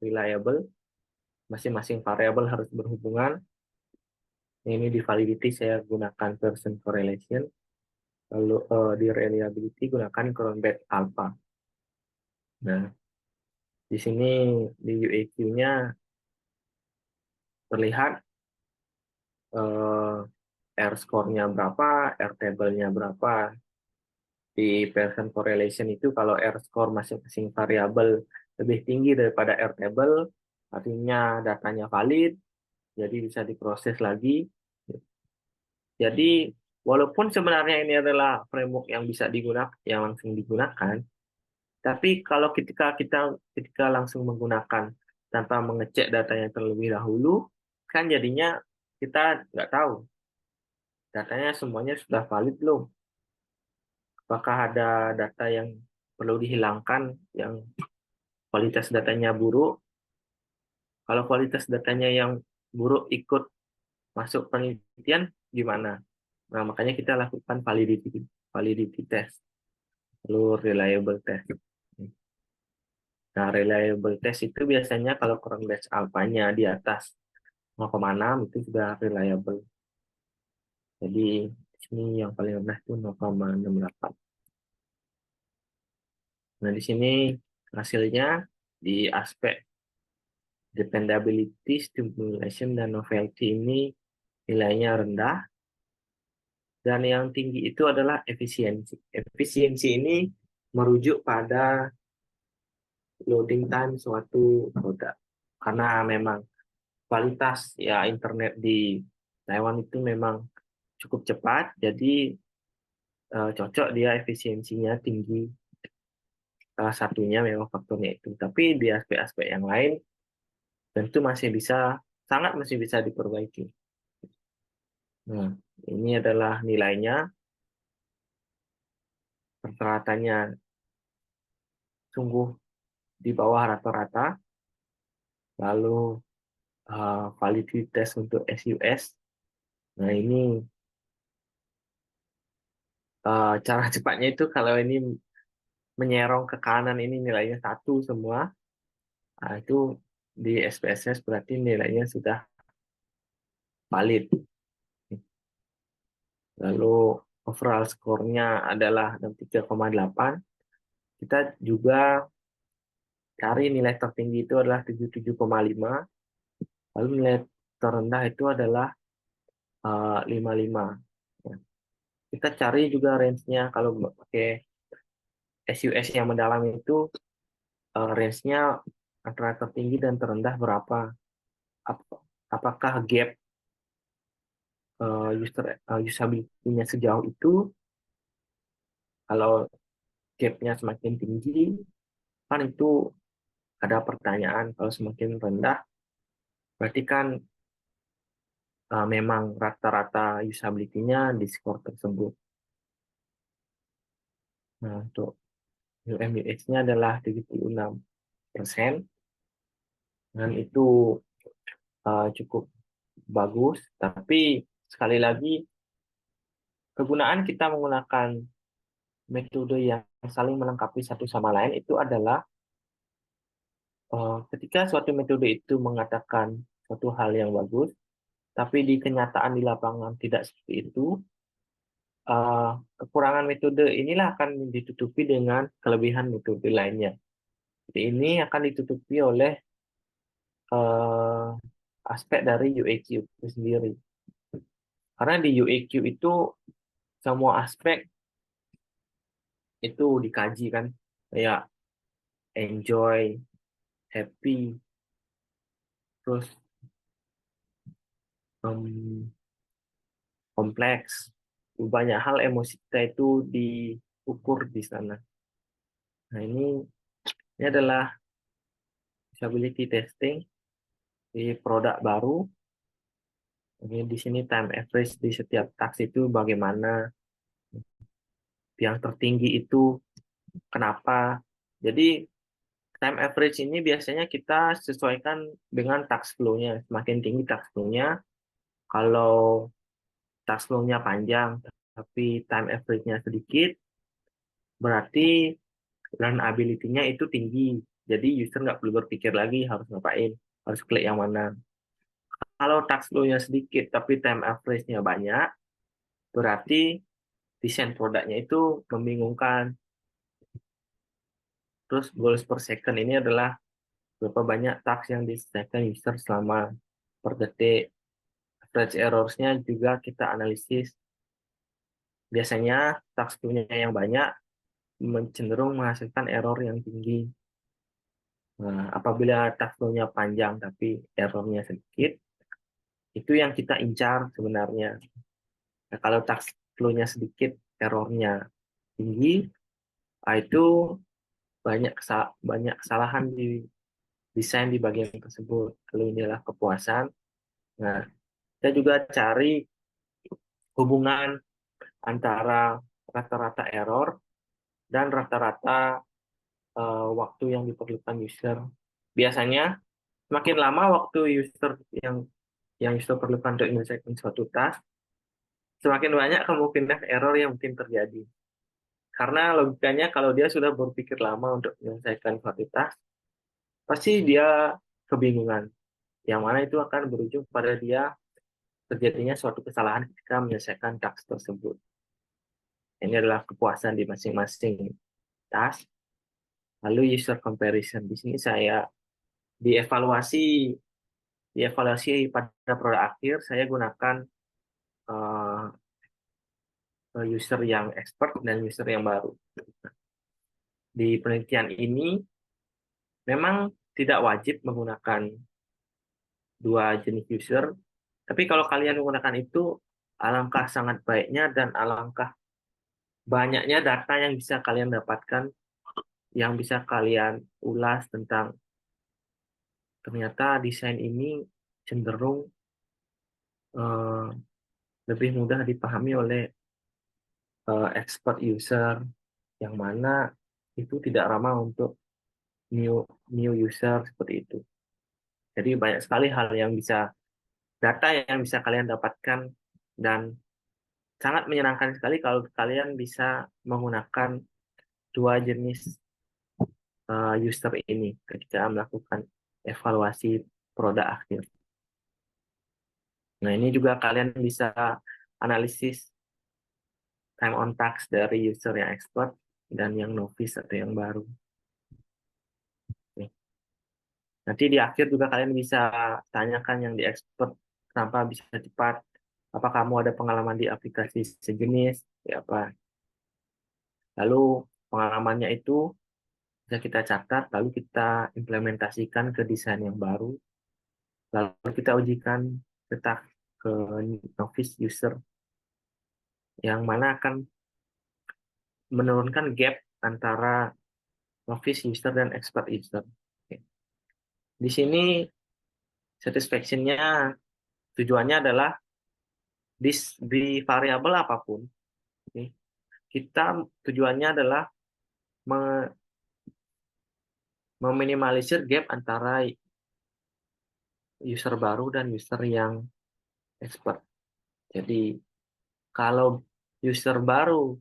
reliable, masing-masing variabel harus berhubungan. Ini di validity saya gunakan Pearson correlation, lalu di reliability gunakan Cronbach alpha. Nah, di sini di UAQ-nya terlihat R score-nya berapa, R table-nya berapa. Di Pearson correlation itu kalau R score masing-masing variabel lebih tinggi daripada R table, artinya datanya valid, jadi bisa diproses lagi. Jadi walaupun sebenarnya ini adalah framework yang bisa digunakan, yang langsung digunakan, tapi kalau ketika langsung menggunakan tanpa mengecek datanya terlebih dahulu, kan jadinya kita nggak tahu datanya semuanya sudah valid belum. Apakah ada data yang perlu dihilangkan, yang kualitas datanya buruk? Kalau kualitas datanya yang buruk ikut masuk penelitian, gimana? Nah, makanya kita lakukan validity test, lalu reliable test. Nah, reliable test itu biasanya kalau kurang batch alpha-nya di atas 0,6 itu sudah reliable. Jadi ini yang paling rendah itu 0,68. Nah, di sini hasilnya di aspek dependability, stimulation, dan novelty ini nilainya rendah. Dan yang tinggi itu adalah efisiensi. Efisiensi ini merujuk pada loading time suatu produk. Karena memang kualitas ya internet di Taiwan itu memang cukup cepat, jadi cocok dia efisiensinya tinggi. Salah satunya memang faktornya itu. Tapi di aspek-aspek yang lain tentu masih bisa diperbaiki. Nah, ini adalah nilainya, rata-ratanya sungguh di bawah rata-rata. Lalu validity test untuk SUS. Nah, ini cara cepatnya itu kalau ini menyerong ke kanan ini nilainya 1 semua. Nah, itu di SPSS berarti nilainya sudah valid. Lalu overall skornya adalah 63,8. Kita juga cari nilai tertinggi itu adalah 77,5. Lalu nilai terendah itu adalah 55. Ya. Kita cari juga range-nya kalau pakai SUS yang mendalam itu range-nya antara tertinggi dan terendah berapa? Apakah gap usability-nya sejauh itu? Kalau gap-nya semakin tinggi, kan itu ada pertanyaan. Kalau semakin rendah, berarti kan memang rata-rata usability-nya di skor tersebut. Nah, untuk UM UX-nya adalah 76%, dan itu cukup bagus. Tapi sekali lagi, kegunaan kita menggunakan metode yang saling melengkapi satu sama lain itu adalah ketika suatu metode itu mengatakan suatu hal yang bagus, tapi di kenyataan di lapangan tidak seperti itu, eh, kekurangan metode inilah akan ditutupi dengan kelebihan metode lainnya. Jadi ini akan ditutupi oleh eh, aspek dari UAQ itu sendiri. Karena di UAQ itu semua aspek itu dikaji kan, kayak enjoy, happy, terus em, kompleks. Banyak hal emosi kita itu diukur di sana. Nah, ini adalah usability testing di produk baru. Jadi di sini time average di setiap task itu bagaimana, yang tertinggi itu kenapa. Jadi time average ini biasanya kita sesuaikan dengan task flow-nya. Semakin tinggi task flow-nya, kalau task flow-nya panjang tapi time average-nya sedikit, berarti learnability-nya itu tinggi. Jadi user nggak perlu berpikir lagi harus ngapain, harus klik yang mana. Kalau task flow-nya sedikit tapi time average-nya banyak, berarti desain produknya itu membingungkan. Terus goals per second ini adalah berapa banyak task yang diselesaikan user selama per detik. Average errors-nya juga kita analisis. Biasanya task flow-nya yang banyak cenderung menghasilkan error yang tinggi. Nah, apabila task flow-nya panjang tapi errornya sedikit, itu yang kita incar sebenarnya. Nah, kalau task flow-nya sedikit, errornya tinggi, itu banyak kesalahan di desain di bagian tersebut. Kalau inilah kepuasan. Nah, kita juga cari hubungan antara rata-rata error dan rata-rata waktu yang diperlukan user. Biasanya semakin lama waktu yang user perlukan untuk menyelesaikan suatu task, semakin banyak kemungkinan error yang mungkin terjadi. Karena logikanya kalau dia sudah berpikir lama untuk menyelesaikan suatu task, pasti dia kebingungan. Yang mana itu akan berujung pada dia terjadinya suatu kesalahan ketika menyelesaikan task tersebut. Ini adalah kepuasan di masing-masing task. Lalu user comparison. Di sini saya dievaluasi dievaluasi pada produk akhir, saya gunakan uh, user yang expert dan user yang baru. Di penelitian ini memang tidak wajib menggunakan dua jenis user, tapi kalau kalian menggunakan itu, alangkah sangat baiknya dan alangkah banyaknya data yang bisa kalian dapatkan, yang bisa kalian ulas tentang ternyata desain ini cenderung uh, lebih mudah dipahami oleh expert user, yang mana itu tidak ramah untuk new new user seperti itu. Jadi banyak sekali hal yang bisa data yang bisa kalian dapatkan, dan sangat menyenangkan sekali kalau kalian bisa menggunakan dua jenis user ini ketika melakukan evaluasi produk akhir. Nah, ini juga kalian bisa analisis time on task dari user yang expert dan yang novice atau yang baru. Oke. Nanti di akhir juga kalian bisa tanyakan yang di expert, kenapa bisa cepat, apa kamu ada pengalaman di aplikasi sejenis, ya apa. Lalu pengalamannya itu bisa kita catat, lalu kita implementasikan ke desain yang baru, lalu kita ujikan ke novice user, yang mana akan menurunkan gap antara novice user dan expert user. Di sini satisfaction-nya tujuannya adalah di variabel apapun, oke, kita tujuannya adalah meminimalisir gap antara user baru dan user yang expert. Jadi kalau user baru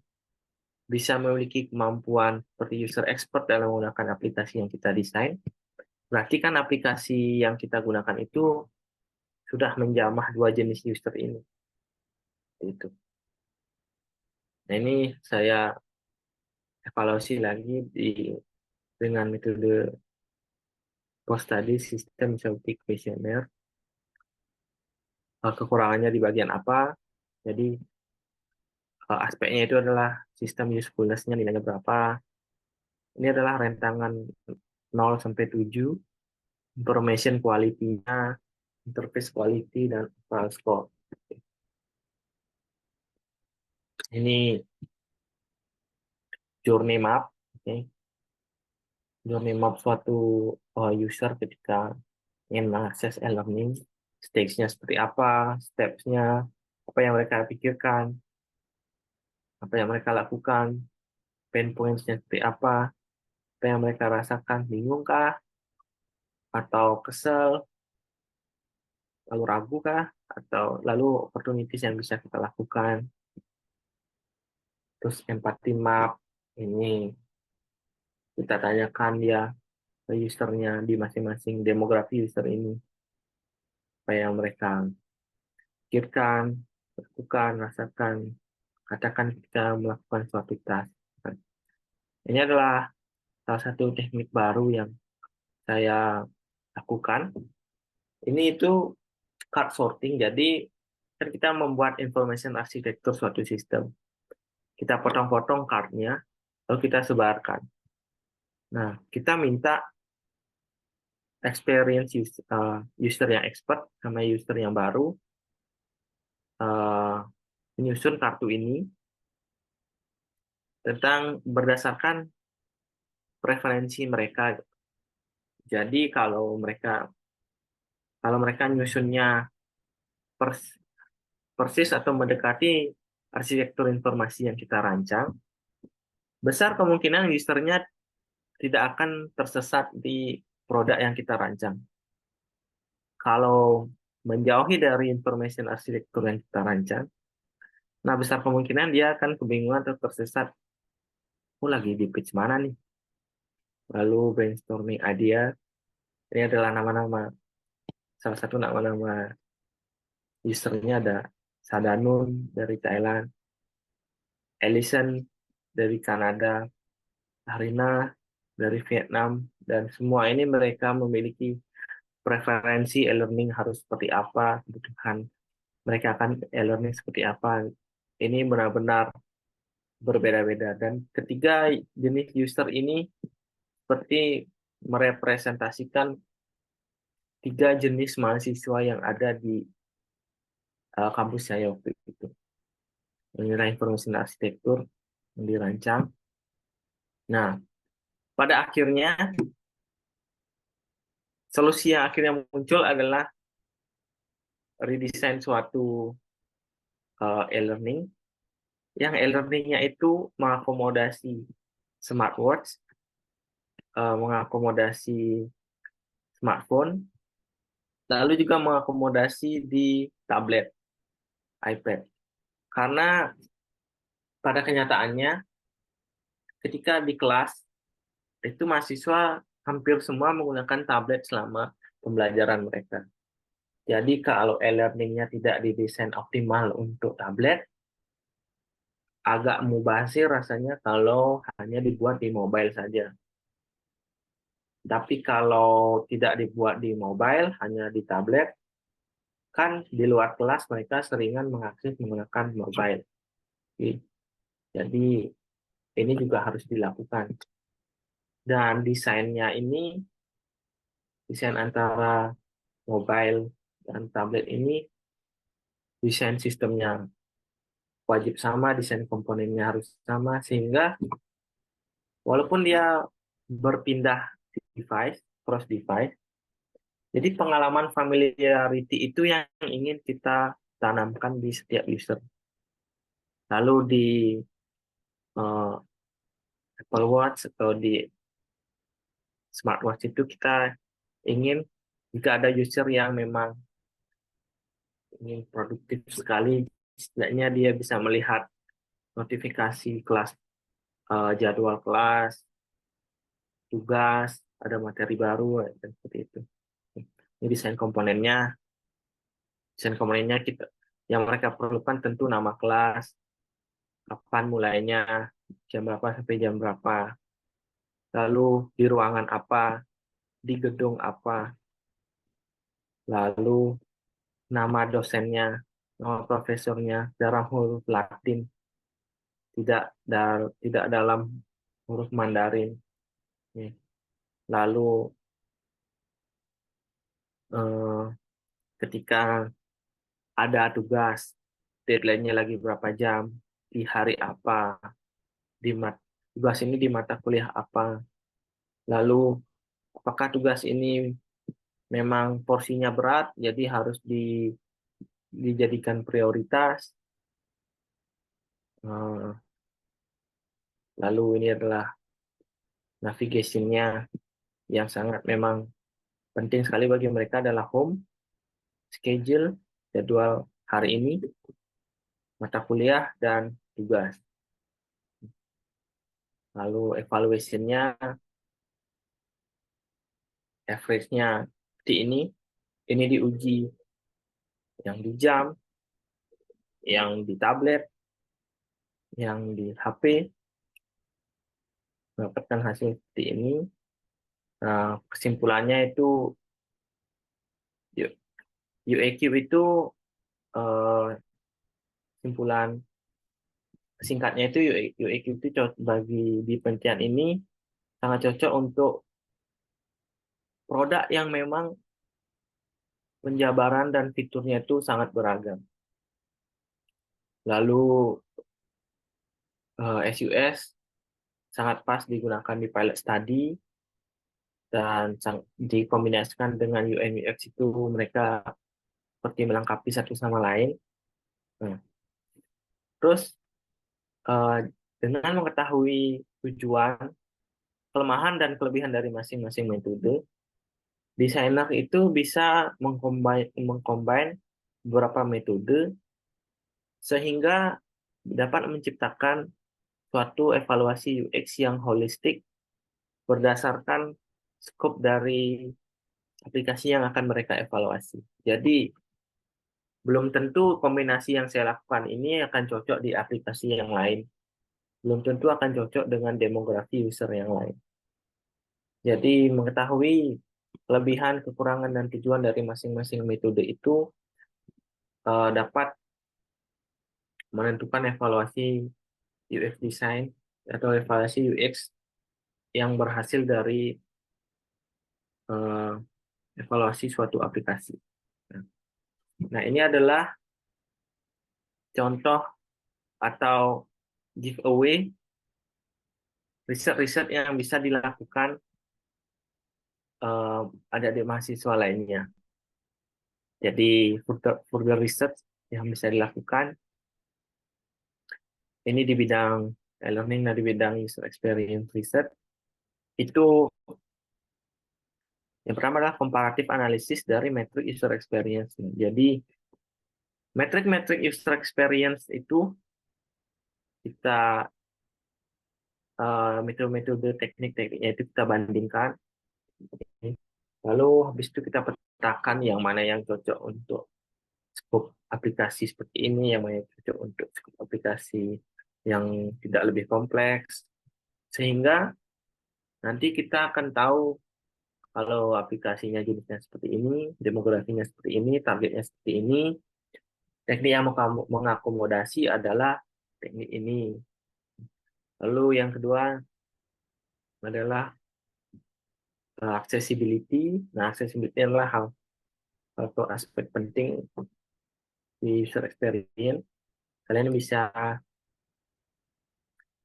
bisa memiliki kemampuan seperti user expert dalam menggunakan aplikasi yang kita desain, berarti kan aplikasi yang kita gunakan itu sudah menjamah dua jenis user ini. Itu. Nah, ini saya evaluasi lagi dengan metode post study sistem Celtic Questionnaire. Kekurangannya di bagian apa? Jadi aspeknya itu adalah sistem usefulness-nya nilainya berapa. Ini adalah rentangan 0 sampai 7, information quality-nya, interface quality, dan overall score. Ini journey map. Okay. Journey map suatu user ketika ingin mengakses e-learning. Stage-nya seperti apa, steps-nya, apa yang mereka pikirkan, apa yang mereka lakukan, pain points-nya seperti apa yang mereka rasakan, bingungkah, atau kesel, lalu ragu kah, atau lalu opportunities yang bisa kita lakukan. Terus empathy map, ini kita tanyakan dia ke usernya di masing-masing demografi user ini, apa yang mereka pikirkan, lakukan, rasakan, katakan kita melakukan suatu task. Ini adalah salah satu teknik baru yang saya lakukan. Ini itu card sorting, jadi kan kita membuat information arsitektur suatu sistem. Kita potong-potong cardnya, lalu kita sebarkan. Nah, kita minta experience user yang expert sama user yang baru menyusun kartu ini tentang berdasarkan preferensi mereka. Jadi kalau mereka nyusunnya persis atau mendekati arsitektur informasi yang kita rancang, besar kemungkinan usernya tidak akan tersesat di produk yang kita rancang. Kalau menjauhi dari information arsitektur yang kita rancang, nah besar kemungkinan dia akan kebingungan atau tersesat. Oh, lagi di pitch mana nih? Lalu brainstorming idea. Ini adalah nama-nama, salah satu nama-nama usernya ada Sadanun dari Thailand, Ellison dari Kanada, Arina dari Vietnam, dan semua ini mereka memiliki preferensi e-learning harus seperti apa, kebutuhan mereka akan e-learning seperti apa. Ini benar-benar berbeda-beda. Dan ketiga jenis user ini seperti merepresentasikan tiga jenis mahasiswa yang ada di kampus saya waktu itu. Inilah informasi arsitektur yang dirancang. Nah, pada akhirnya solusi yang akhirnya muncul adalah redesign suatu e-learning yang e-learningnya itu mengakomodasi smartwatch, mengakomodasi smartphone, lalu juga mengakomodasi di tablet, iPad. Karena pada kenyataannya ketika di kelas itu mahasiswa hampir semua menggunakan tablet selama pembelajaran mereka. Jadi kalau e-learningnya tidak didesain optimal untuk tablet, agak mubazir rasanya kalau hanya dibuat di mobile saja. Tapi kalau tidak dibuat di mobile, hanya di tablet, kan di luar kelas mereka seringan mengakses menggunakan mobile. Jadi ini juga harus dilakukan. Dan desainnya ini, desain antara mobile dan tablet ini, desain sistemnya wajib sama, desain komponennya harus sama, sehingga walaupun dia berpindah device, cross device, Jadi pengalaman familiarity itu yang ingin kita tanamkan di setiap user. Lalu di eh, Apple Watch atau di smartwatch itu kita ingin jika ada user yang memang ingin produktif sekali, setidaknya dia bisa melihat notifikasi kelas, jadwal kelas, tugas, ada materi baru, dan seperti itu. Ini desain komponennya kita yang mereka perlukan tentu nama kelas, kapan mulainya, jam berapa sampai jam berapa, lalu di ruangan apa, di gedung apa, lalu nama dosennya, nama profesornya dalam huruf Latin, tidak dalam huruf Mandarin. Lalu eh, ketika ada tugas, deadline-nya lagi berapa jam, di hari apa, di tugas ini di mata kuliah apa, lalu apakah tugas ini memang porsinya berat, jadi harus dijadikan prioritas. Eh, Lalu ini adalah navigation-nya yang sangat memang penting sekali bagi mereka adalah home, schedule, jadwal hari ini, mata kuliah, dan tugas. Lalu evaluation-nya, average-nya seperti ini diuji yang di jam, yang di tablet, yang di HP, mendapatkan hasil seperti ini. Nah, kesimpulannya itu UAQ itu kesimpulan singkatnya itu UAQ itu bagi di penelitian ini sangat cocok untuk produk yang memang penjabaran dan fiturnya itu sangat beragam. Lalu SUS sangat pas digunakan di pilot study dan dikombinasikan dengan UX itu mereka seperti melengkapi satu sama lain. Nah, terus eh, dengan mengetahui tujuan, kelemahan dan kelebihan dari masing-masing metode, desainer itu bisa mengcombine beberapa metode sehingga dapat menciptakan suatu evaluasi UX yang holistik berdasarkan skop dari aplikasi yang akan mereka evaluasi. Jadi, belum tentu kombinasi yang saya lakukan ini akan cocok di aplikasi yang lain. Belum tentu akan cocok dengan demografi user yang lain. Jadi, mengetahui kelebihan, kekurangan, dan tujuan dari masing-masing metode itu dapat menentukan evaluasi UX design atau evaluasi UX yang berhasil dari eh, evaluasi suatu aplikasi. Nah, ini adalah contoh atau giveaway riset-riset yang bisa dilakukan adik-adik mahasiswa lainnya. Jadi further research yang bisa dilakukan ini di bidang e-learning dan di bidang user experience research itu yang pertama adalah comparative analysis dari metrik user experience. Jadi metrik-metrik user experience itu kita metode-metode teknik-tekniknya itu kita bandingkan. Lalu habis itu kita petakan yang mana yang cocok untuk skop aplikasi seperti ini, yang mana yang cocok untuk skop aplikasi yang tidak lebih kompleks. Sehingga nanti kita akan tahu kalau aplikasinya jenisnya seperti ini, demografinya seperti ini, targetnya seperti ini, teknik yang mengakomodasi adalah teknik ini. Lalu yang kedua adalah accessibility. Nah, accessibility adalah hal atau aspek penting di user experience. Kalian bisa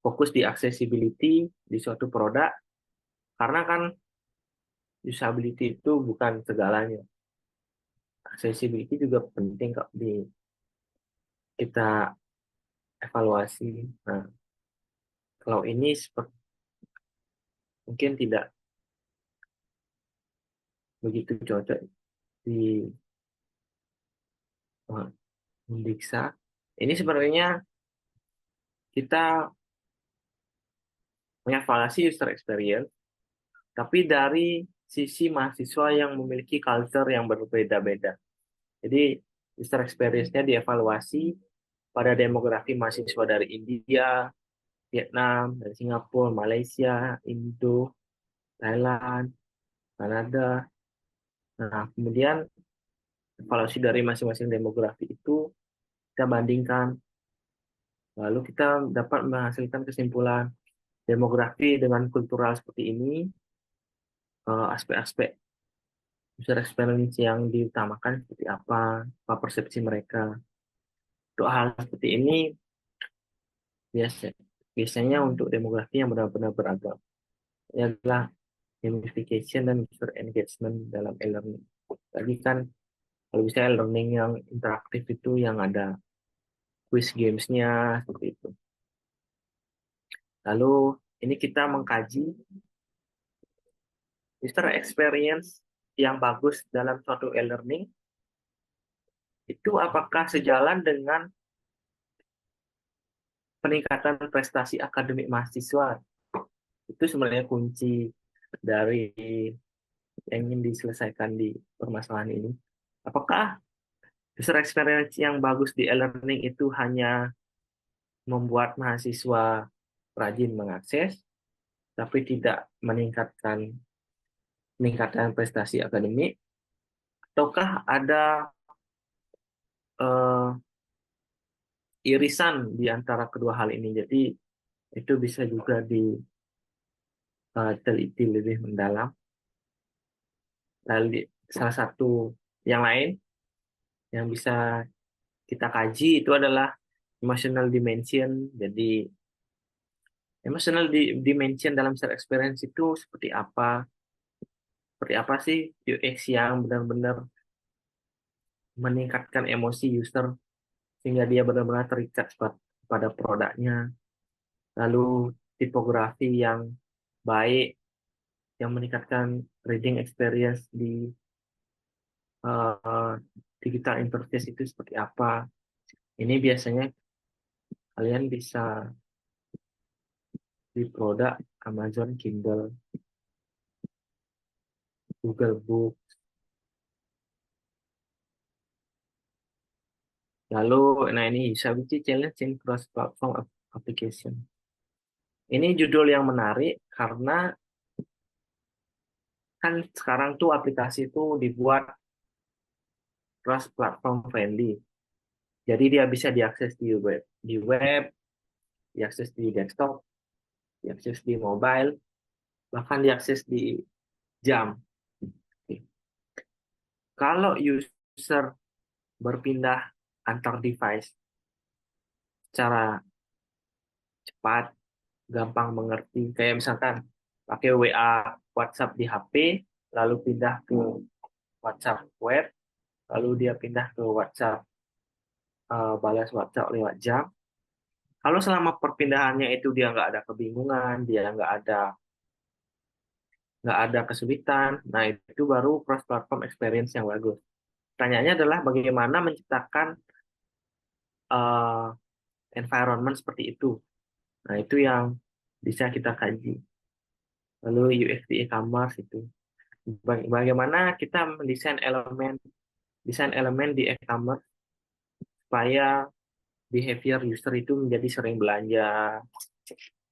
fokus di accessibility di suatu produk karena kan usability itu bukan segalanya. Accessibility juga penting kok di kita evaluasi. Nah, kalau ini mungkin tidak begitu cocok di uh, Mendiksa. Ini sebenarnya kita mengevaluasi user experience, tapi dari sisi mahasiswa yang memiliki culture yang berbeda-beda. Jadi user experience-nya dievaluasi pada demografi mahasiswa dari India, Vietnam, dari Singapura, Malaysia, Indo, Thailand, Kanada. Nah, kemudian evaluasi dari masing-masing demografi itu kita bandingkan, lalu kita dapat menghasilkan kesimpulan demografi dengan kultural seperti ini, aspek-aspek user experience yang diutamakan seperti apa persepsi mereka. Untuk hal seperti ini biasa, biasanya untuk demografi yang benar-benar beragam, adalah gamification dan user engagement dalam e-learning. Tadi kan kalau bisa e-learning yang interaktif itu yang ada quiz gamesnya seperti itu. Lalu ini kita mengkaji user experience yang bagus dalam suatu e-learning itu apakah sejalan dengan peningkatan prestasi akademik mahasiswa. Itu sebenarnya kunci dari yang ingin diselesaikan di permasalahan ini. Apakah user experience yang bagus di e-learning itu hanya membuat mahasiswa rajin mengakses, tapi tidak meningkatkan peningkatan prestasi akademik, ataukah ada eh, irisan di antara kedua hal ini? Jadi itu bisa juga diteliti lebih mendalam. Lalu salah satu yang lain yang bisa kita kaji itu adalah emotional dimension. Jadi emotional dimension dalam user experience itu seperti apa? Seperti apa sih UX yang benar-benar meningkatkan emosi user sehingga dia benar-benar terikat pada produknya. Lalu tipografi yang baik yang meningkatkan reading experience di uh, digital interface itu seperti apa? Ini biasanya kalian bisa di produk Amazon Kindle, Google Book. Lalu, nah ini Usability Challenge in Cross-Platform Application. Ini judul yang menarik karena kan sekarang tuh aplikasi itu dibuat cross-platform friendly. Jadi dia bisa diakses di web, diakses di desktop, diakses di mobile, bahkan diakses di jam. Kalau user berpindah antar device secara cepat, gampang mengerti. Kayak misalkan pakai WA, WhatsApp di HP, lalu pindah ke WhatsApp web, lalu dia pindah ke WhatsApp, balas WhatsApp lewat jam. Kalau selama perpindahannya itu dia nggak ada kebingungan, dia nggak ada kesulitan, nah itu baru cross platform experience yang bagus. Pertanyaannya adalah bagaimana menciptakan uh, environment seperti itu. Nah itu yang bisa kita kaji. Lalu UX di e-commerce itu bagaimana kita mendesain desain elemen di e-commerce supaya behavior user itu menjadi sering belanja,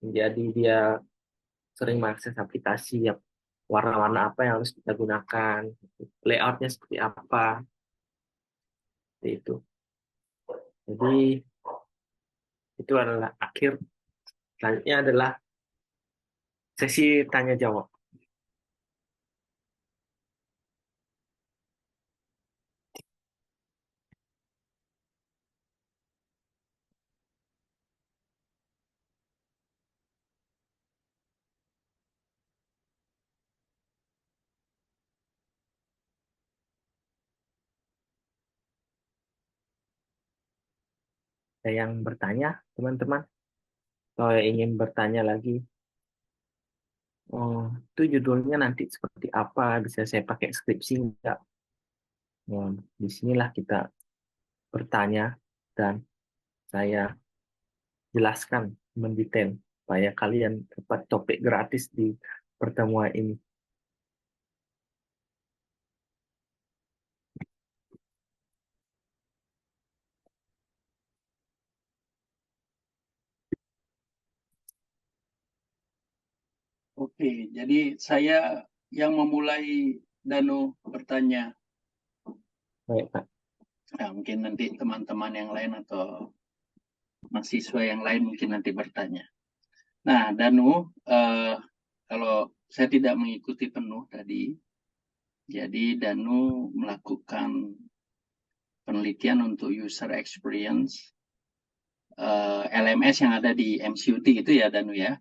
menjadi dia sering mengakses aplikasi, ya, warna-warna apa yang harus kita gunakan, layoutnya seperti apa, seperti itu. Jadi itu adalah akhir. Selanjutnya adalah sesi tanya jawab. Ada yang bertanya, teman-teman? Kalau ingin bertanya lagi, oh, itu judulnya nanti seperti apa? Bisa saya pakai skripsi nggak? Oh, disinilah kita bertanya dan saya jelaskan mendetail supaya kalian dapat topik gratis di pertemuan ini. Oke, jadi saya yang memulai Danu bertanya. Baik, Pak. Nah, mungkin nanti teman-teman yang lain atau mahasiswa yang lain mungkin nanti bertanya. Nah, Danu, kalau saya tidak mengikuti penuh tadi, jadi Danu melakukan penelitian untuk user experience LMS yang ada di MCUT itu ya, Danu ya.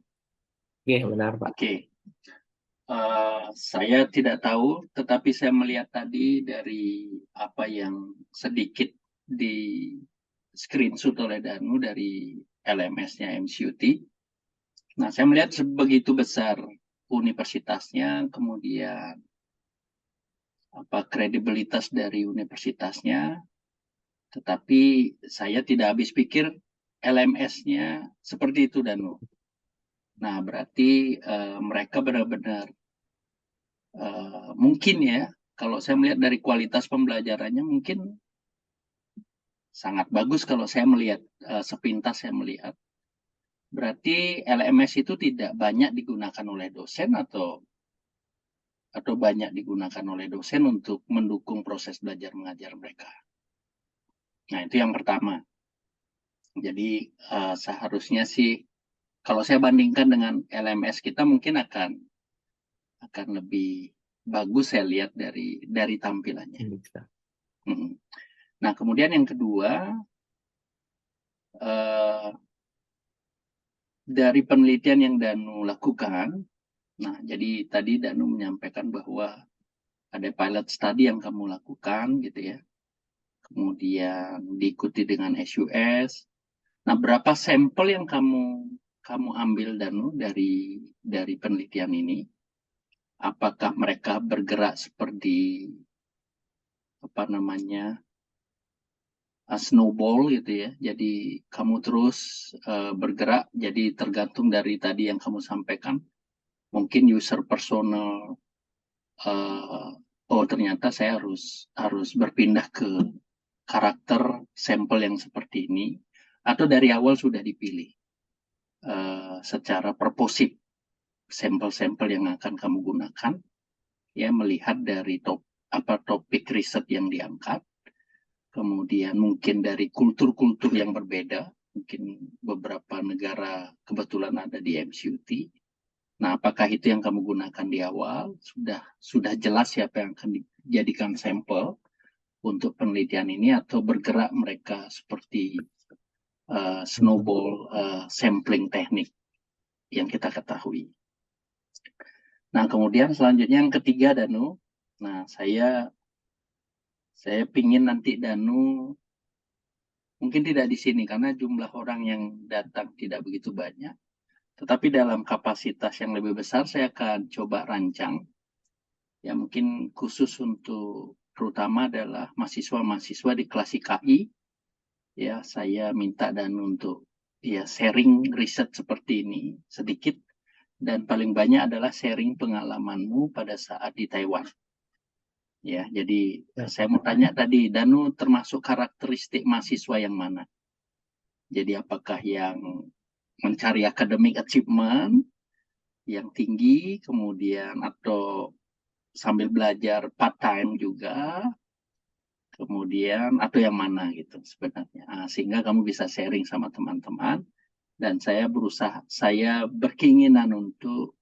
Oke, benar, Pak. Oke, saya tidak tahu, tetapi saya melihat tadi dari apa yang sedikit di screenshot oleh Danu dari LMS-nya MCUT. Nah, saya melihat sebegitu besar universitasnya, kemudian apa kredibilitas dari universitasnya, tetapi saya tidak habis pikir LMS-nya seperti itu, Danu. Nah, berarti mereka benar-benar mungkin ya, kalau saya melihat dari kualitas pembelajarannya mungkin sangat bagus kalau saya melihat sepintas saya melihat. Berarti LMS itu tidak banyak digunakan oleh dosen atau banyak digunakan oleh dosen untuk mendukung proses belajar mengajar mereka. Nah, itu yang pertama. Jadi seharusnya sih kalau saya bandingkan dengan LMS kita mungkin akan lebih bagus saya lihat dari tampilannya. Bisa. Nah, kemudian yang kedua, dari penelitian yang Danu lakukan, nah jadi tadi Danu menyampaikan bahwa ada pilot study yang kamu lakukan gitu ya, kemudian diikuti dengan SUS. Nah, berapa sampel yang kamu ambil Danu dari penelitian ini? Apakah mereka bergerak seperti apa namanya snowball gitu ya? Jadi kamu terus bergerak. Jadi tergantung dari tadi yang kamu sampaikan. Mungkin user personal. Oh ternyata saya harus berpindah ke karakter sampel yang seperti ini. Atau dari awal sudah dipilih secara purposive sampel-sampel yang akan kamu gunakan, ya melihat dari topik riset yang diangkat, kemudian mungkin dari kultur-kultur yang berbeda, mungkin beberapa negara kebetulan ada di MCUT. Nah, apakah itu yang kamu gunakan di awal? Sudah jelas siapa yang akan dijadikan sampel untuk penelitian ini atau bergerak mereka seperti snowball sampling teknik yang kita ketahui. Nah, kemudian selanjutnya yang ketiga, Danu. Nah, saya pingin nanti Danu mungkin tidak di sini karena jumlah orang yang datang tidak begitu banyak. Tetapi dalam kapasitas yang lebih besar saya akan coba rancang. Ya mungkin khusus untuk terutama adalah mahasiswa-mahasiswa di kelas IKI. Ya, saya minta Danu untuk ya sharing riset seperti ini sedikit. Dan paling banyak adalah sharing pengalamanmu pada saat di Taiwan. Ya, jadi saya mau tanya tadi, Danu termasuk karakteristik mahasiswa yang mana? Jadi apakah yang mencari academic achievement yang tinggi, kemudian atau sambil belajar part time juga, kemudian atau yang mana gitu sebenarnya. Sehingga kamu bisa sharing sama teman-teman dan saya berkeinginan untuk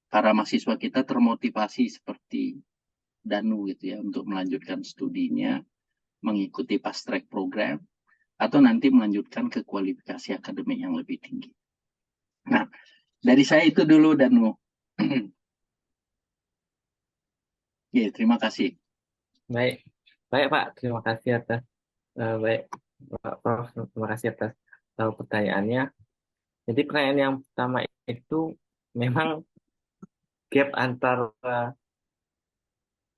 para mahasiswa kita termotivasi seperti Danu gitu ya untuk melanjutkan studinya, mengikuti fast track program atau nanti melanjutkan ke kualifikasi akademik yang lebih tinggi. Nah, dari saya itu dulu Danu. Ya, terima kasih. Baik, baik Pak. Terima kasih atas baik. Pak Prof. Terima kasih atas pertanyaannya. Jadi pertanyaan yang pertama itu memang gap antara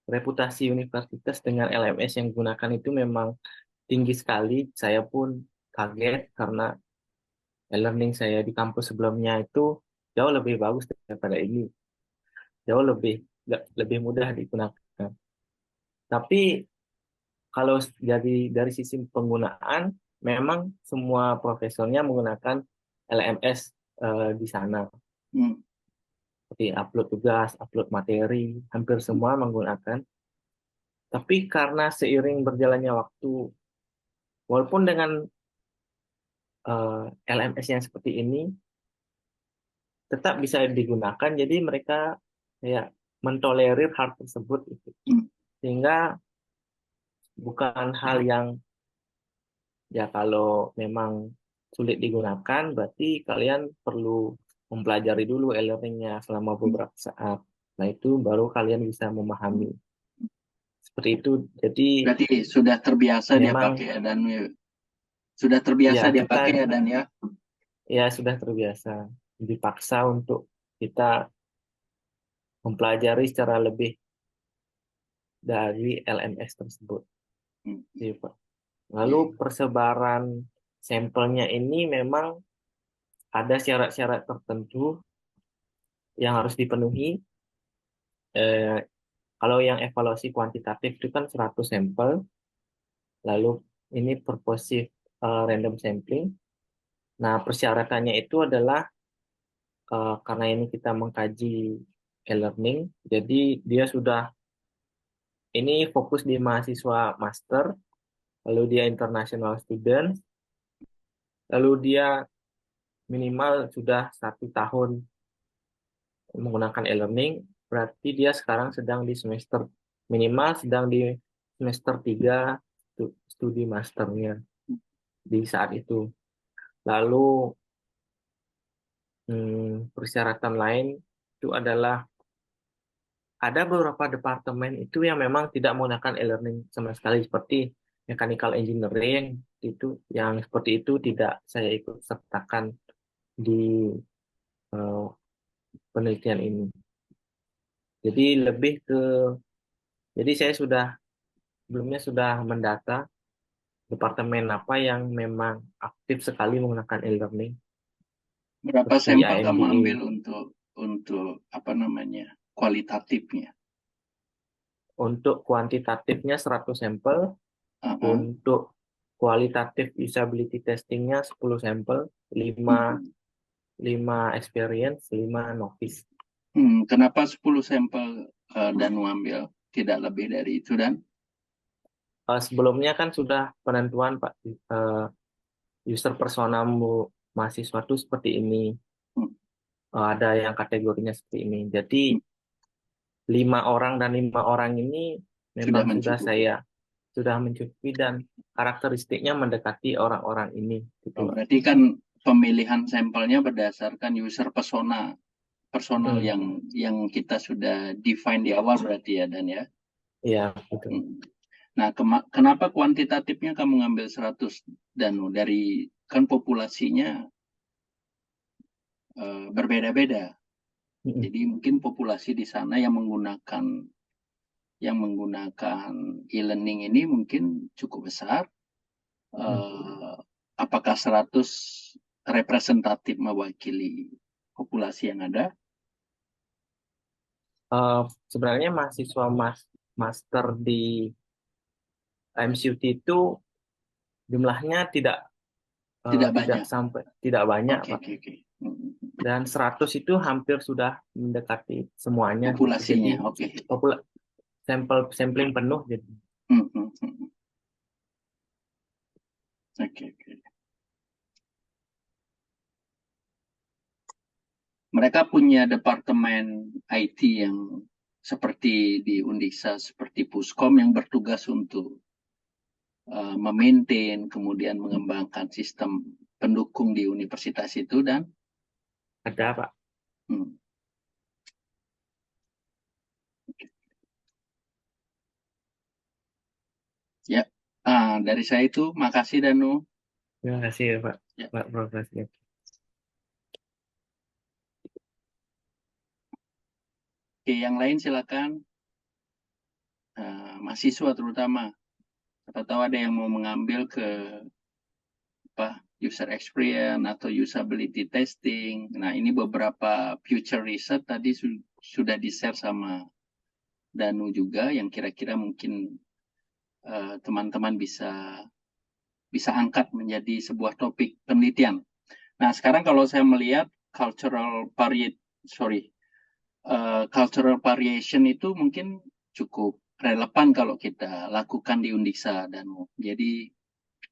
reputasi universitas dengan LMS yang digunakan itu memang tinggi sekali. Saya pun kaget karena e-learning saya di kampus sebelumnya itu jauh lebih bagus daripada ini, jauh lebih mudah digunakan. Tapi kalau dari sisi penggunaan, memang semua profesornya menggunakan LMS di sana. Hmm, Seperti upload tugas, upload materi, hampir semua menggunakan. Tapi karena seiring berjalannya waktu, walaupun dengan LMS yang seperti ini, tetap bisa digunakan. Jadi mereka kayak mentolerir hal tersebut, gitu. hmm, Sehingga bukan hal yang, ya kalau memang sulit digunakan, berarti kalian perlu mempelajari dulu e-learningnya selama hmm. beberapa saat. Nah itu baru kalian bisa memahami. Seperti itu. Jadi Berarti sudah terbiasa dia memang pakai ya, dan sudah terbiasa ya dia kita pakai ya, dan ya. ya sudah terbiasa, dipaksa untuk kita mempelajari secara lebih dari LMS tersebut. Hmm, Gitu, Pak. iya, Lalu iya. persebaran sampelnya ini memang ada syarat-syarat tertentu yang harus dipenuhi. Eh, Kalau yang evaluasi kuantitatif itu kan 100 sampel, lalu ini purposive random sampling. Nah, persyaratannya itu adalah karena ini kita mengkaji e-learning, jadi dia sudah ini fokus di mahasiswa master, lalu dia international student, lalu dia minimal sudah 1 tahun menggunakan e-learning, berarti dia sekarang sedang di semester minimal sedang di semester 3 studi masternya di saat itu. Lalu persyaratan lain itu adalah ada beberapa departemen itu yang memang tidak menggunakan e-learning sama sekali seperti mechanical engineering itu yang seperti itu tidak saya ikut sertakan di eh, penelitian ini. Jadi lebih ke jadi saya sudah sebelumnya sudah mendata departemen apa yang memang aktif sekali menggunakan e-learning Berapa seperti sampel kamu IMDA. ambil untuk apa namanya, kualitatifnya? Untuk kuantitatifnya 100 sampel, Uh-uh. untuk kualitatif usability testingnya 10 sampel, 5 Hmm. 5 experience, 5 novice. Kenapa 10 sampel dan ambil tidak lebih dari itu, dan Sebelumnya kan sudah penentuan Pak, user persona mahasiswa itu seperti ini. hmm, Ada yang kategorinya seperti ini. Jadi 5 orang dan 5 orang ini sudah memang mencukupi? sudah mencukupi dan karakteristiknya mendekati orang-orang ini, gitu. Oh, berarti kan pemilihan sampelnya berdasarkan user persona personal Mm, yang kita sudah define di awal berarti ya, dan ya. iya, betul. Hmm. Nah, kenapa kuantitatifnya kamu ngambil 100, dan dari kan populasinya berbeda-beda. Mm, Jadi mungkin populasi di sana yang menggunakan e-learning ini mungkin cukup besar. mm. Eh, apakah 100 representatif mewakili populasi yang ada? Eh, Sebenarnya mahasiswa master di MCUT itu jumlahnya Tidak tidak banyak. sampai tidak banyak, Oke, Pak. oke, oke. Hmm. Dan 100 itu hampir sudah mendekati semuanya, gitu. Jadi Populasinya, oke. sampling penuh, gitu. Hmm, hmm, hmm. Oke, oke. Mereka punya departemen IT yang seperti di Undisa, seperti Puskom yang bertugas untuk memaintain, kemudian mengembangkan sistem pendukung di universitas itu, dan Ada, Pak. hmm, ya. Dari saya itu, makasih Danu. Terima kasih ya Pak, Ya. Pak Profesor. Oke, yang lain silakan. Mahasiswa terutama. Siapa tahu ada yang mau mengambil ke user experience atau usability testing. Nah, ini beberapa future research tadi sudah di-share sama Danu juga yang kira-kira mungkin teman-teman bisa angkat menjadi sebuah topik penelitian. Nah, sekarang kalau saya melihat cultural variation itu mungkin cukup relevan kalau kita lakukan di Undiksa dan jadi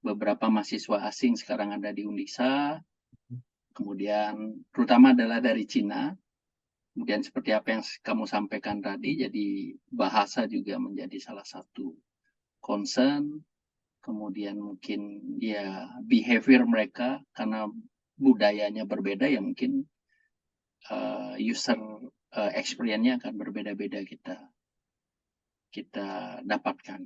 beberapa mahasiswa asing sekarang ada di Undiksa, kemudian terutama adalah dari Cina. Kemudian seperti apa yang kamu sampaikan tadi, jadi bahasa juga menjadi salah satu concern. Kemudian mungkin ya behavior mereka karena budayanya berbeda ya mungkin user experience-nya akan berbeda-beda kita dapatkan.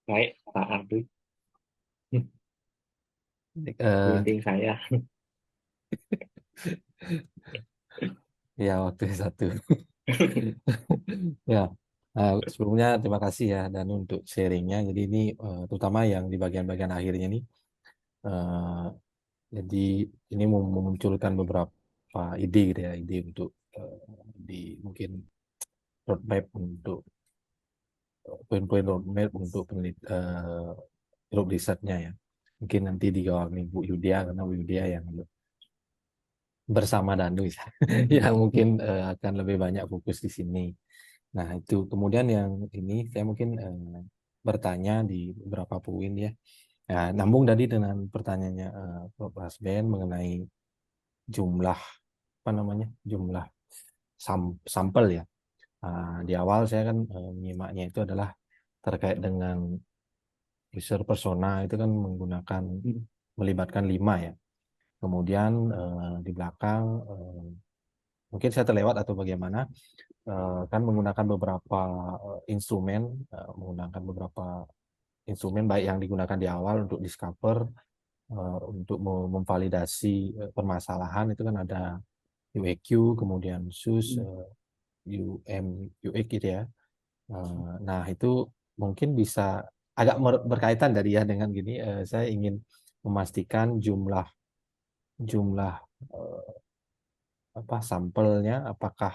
Baik, Pak Ardi, Eh, meeting saya. ya waktu satu. Ya, sebelumnya terima kasih ya dan untuk sharingnya. Jadi ini terutama yang di bagian-bagian akhirnya ini. eh, jadi ini memunculkan beberapa ide gitu ya, ide untuk di mungkin roadmap untuk poin-poin roadmap untuk grup risetnya ya. Mungkin nanti digawangi Bu Yudia karena Bu Yudia yang bersama Danu ya, yang mungkin akan lebih banyak fokus di sini. Nah, itu kemudian yang ini saya mungkin bertanya di beberapa poin ya. Nah, nambung tadi dengan pertanyaannya Prof. Hasben mengenai jumlah apa namanya? Jumlah sampel ya. Di awal saya kan menyimaknya itu adalah terkait dengan user persona itu kan melibatkan 5 ya. Kemudian di belakang mungkin saya terlewat atau bagaimana kan menggunakan beberapa instrumen baik yang digunakan di awal untuk discover untuk memvalidasi permasalahan itu kan ada UEQ kemudian SUS UM UX gitu ya. Nah itu mungkin bisa agak berkaitan dari ya dengan gini saya ingin memastikan jumlah jumlah sampelnya apakah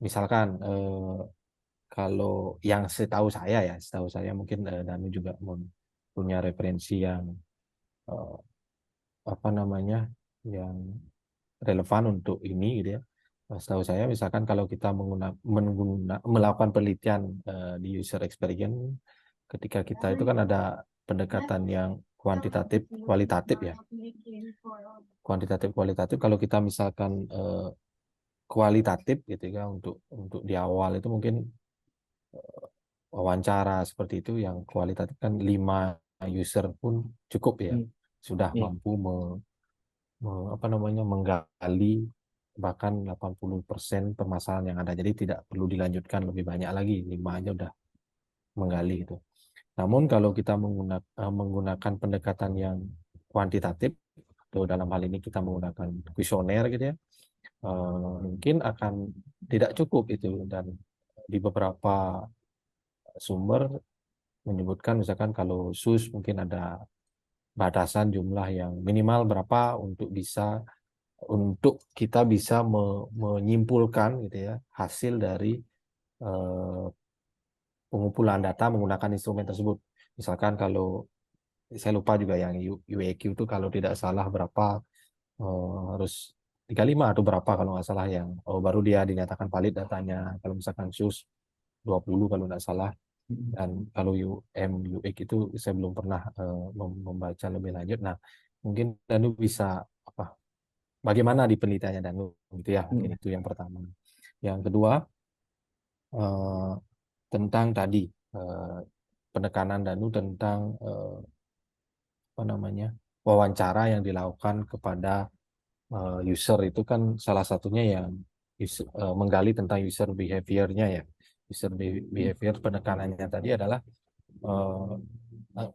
misalkan kalau yang setahu saya mungkin Danu juga punya referensi yang eh, apa namanya yang relevan untuk ini gitu ya. Setahu saya misalkan kalau kita melakukan penelitian di user experience ketika kita itu kan ada pendekatan yang kualitatif ya. Kuantitatif kualitatif kalau kita misalkan kualitatif gitu ya untuk di awal itu mungkin wawancara seperti itu yang kualitatif kan 5 user pun cukup ya sudah mampu apa namanya menggali bahkan 80% permasalahan yang ada jadi tidak perlu dilanjutkan lebih banyak lagi 5 aja udah menggali gitu. Namun kalau kita menggunakan pendekatan yang kuantitatif atau dalam hal ini kita menggunakan kuesioner gitu ya mungkin akan tidak cukup itu dan di beberapa sumber menyebutkan misalkan kalau SUS mungkin ada batasan jumlah yang minimal berapa untuk kita bisa menyimpulkan gitu ya hasil dari eh, pengumpulan data menggunakan instrumen tersebut. Misalkan kalau saya lupa juga yang UEQ itu kalau tidak salah berapa harus 35 atau berapa kalau nggak salah yang baru dia dinyatakan valid datanya. Kalau misalkan SUS 20 kalau nggak salah. Dan kalau UM, UX itu saya belum pernah membaca lebih lanjut. Nah, mungkin Danu bisa apa? Bagaimana di penelitiannya Danu? Gitu ya, mungkin itu yang pertama. Yang kedua eh, tentang tadi eh, penekanan Danu tentang apa namanya wawancara yang dilakukan kepada user itu kan salah satunya yang menggali tentang user behavior-nya ya. User behavior penekanannya tadi adalah eh,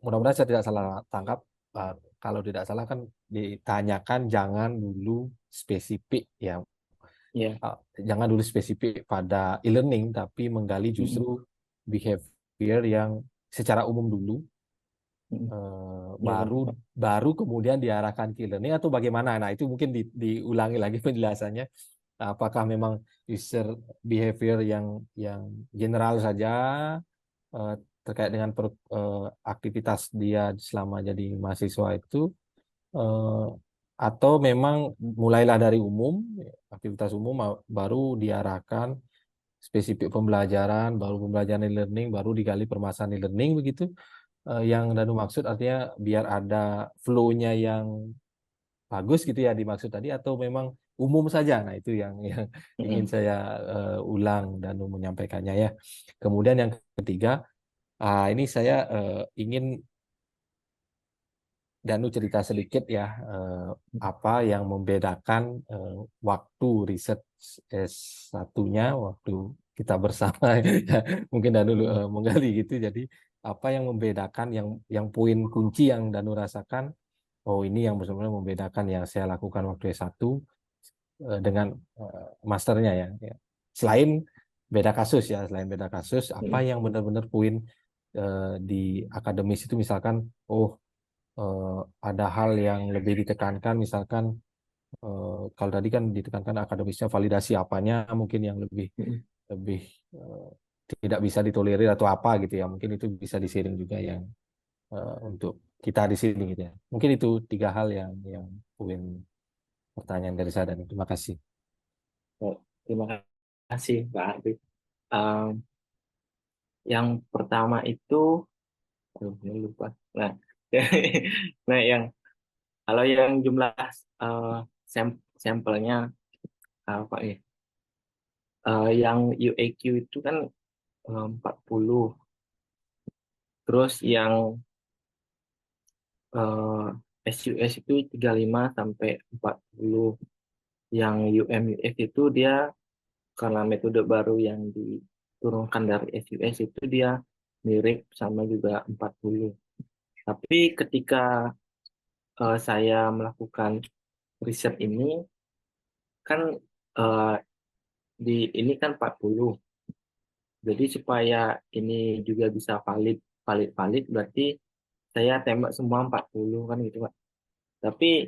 mudah-mudahan saya tidak salah tangkap. Kalau tidak salah kan ditanyakan jangan dulu spesifik ya. Ya. Jangan dulu spesifik pada e-learning, tapi menggali justru behavior yang secara umum dulu, Ya, baru benar, Pak. baru kemudian diarahkan ke e-learning atau bagaimana. Nah, itu mungkin diulangi lagi penjelasannya. Apakah memang user behavior yang general saja eh, terkait dengan aktivitas dia selama jadi mahasiswa itu, eh, atau memang mulailah dari umum, aktivitas umum baru diarahkan spesifik pembelajaran, baru pembelajaran e-learning, baru digali permasalahan e-learning begitu. Yang Danu maksud artinya biar ada flow-nya yang bagus gitu ya dimaksud tadi, atau memang umum saja. Nah, itu yang ingin saya ulang Danu menyampaikannya ya. Kemudian yang ketiga, ini saya ingin Danu cerita sedikit ya, apa yang membedakan waktu riset S1-nya waktu kita bersama. Mungkin Danu menggali gitu. Jadi apa yang membedakan, yang poin kunci yang Danu rasakan, oh ini yang benar-benar membedakan yang saya lakukan waktu S1 dengan masternya ya. Ya. Selain beda kasus ya, selain beda kasus, apa yang benar-benar poin di akademis itu, misalkan, oh ada hal yang lebih ditekankan, misalkan kalau tadi kan ditekankan akademisnya, validasi apanya mungkin yang lebih lebih eh, tidak bisa ditolerir atau apa gitu ya, mungkin itu bisa disiring juga yang untuk kita di sini gitu ya. Mungkin itu tiga hal yang poin pertanyaan dari saya, dan terima kasih. Oh, terima kasih, Pak Ardi. Um, yang pertama itu, aduh, ini lupa. Nah, nah yang kalau yang jumlah uh, sampelnya apa ya? Yang UAQ itu kan 40. Terus yang SUS itu 35 sampai 40. Yang UMUF itu dia karena metode baru yang diturunkan dari SUS itu dia mirip sama juga 40. Tapi ketika saya melakukan riset ini kan eh, di ini kan 40. Jadi supaya ini juga bisa valid valid valid berarti saya tembak semua 40 kan gitu, Pak. Tapi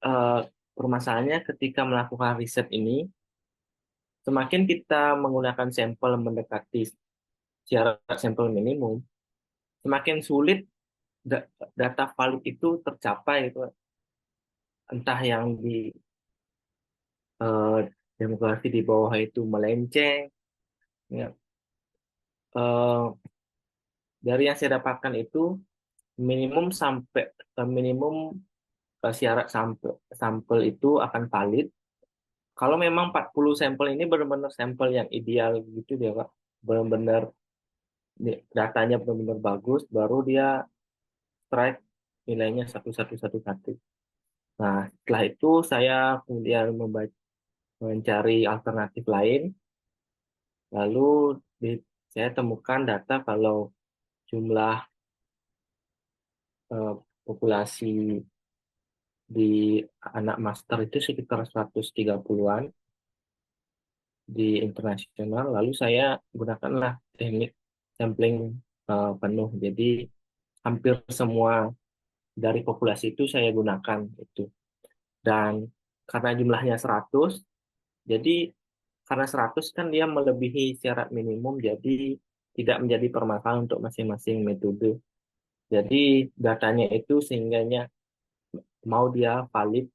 eh, permasalahannya ketika melakukan riset ini, semakin kita menggunakan sampel mendekati syarat sampel minimum, semakin sulit data valid itu tercapai gitu. Entah yang di eh, demografi di bawah itu melenceng, ya. Eh, dari yang saya dapatkan itu minimum sampai minimum syarat sampel sampel itu akan valid kalau memang 40 sampel ini benar-benar sampel yang ideal gitu dia, Pak. Benar-benar datanya benar-benar bagus, baru dia strike nilainya 1,111. Nah, setelah itu saya kemudian mencari alternatif lain, lalu saya temukan data kalau jumlah eh, populasi di anak master itu sekitar 130-an di internasional, lalu saya gunakanlah teknik sampling penuh. Jadi hampir semua dari populasi itu saya gunakan itu. Dan karena jumlahnya 100, jadi karena 100 kan dia melebihi syarat minimum, jadi tidak menjadi permasalahan untuk masing-masing metode. Jadi datanya itu sehingganya mau dia valid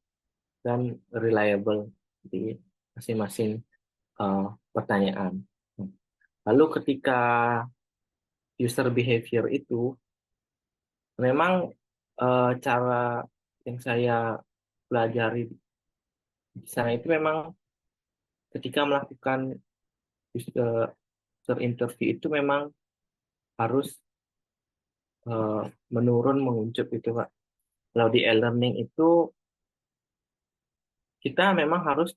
dan reliable di masing-masing pertanyaan. Lalu ketika user behavior itu, memang cara yang saya pelajari di sana itu memang ketika melakukan user interview itu memang harus menurun menguncup itu, Pak. Kalau di e-learning itu kita memang harus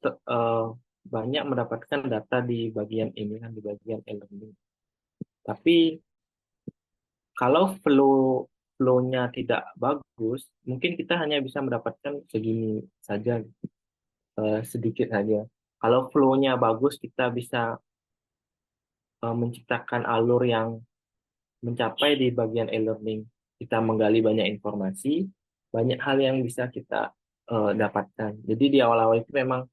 banyak mendapatkan data di bagian ini kan, di bagian e-learning. Tapi kalau flow-nya tidak bagus, mungkin kita hanya bisa mendapatkan segini saja, sedikit saja. Kalau flow-nya bagus, kita bisa menciptakan alur yang mencapai di bagian e-learning. Kita menggali banyak informasi, banyak hal yang bisa kita dapatkan. Jadi di awal-awal itu memang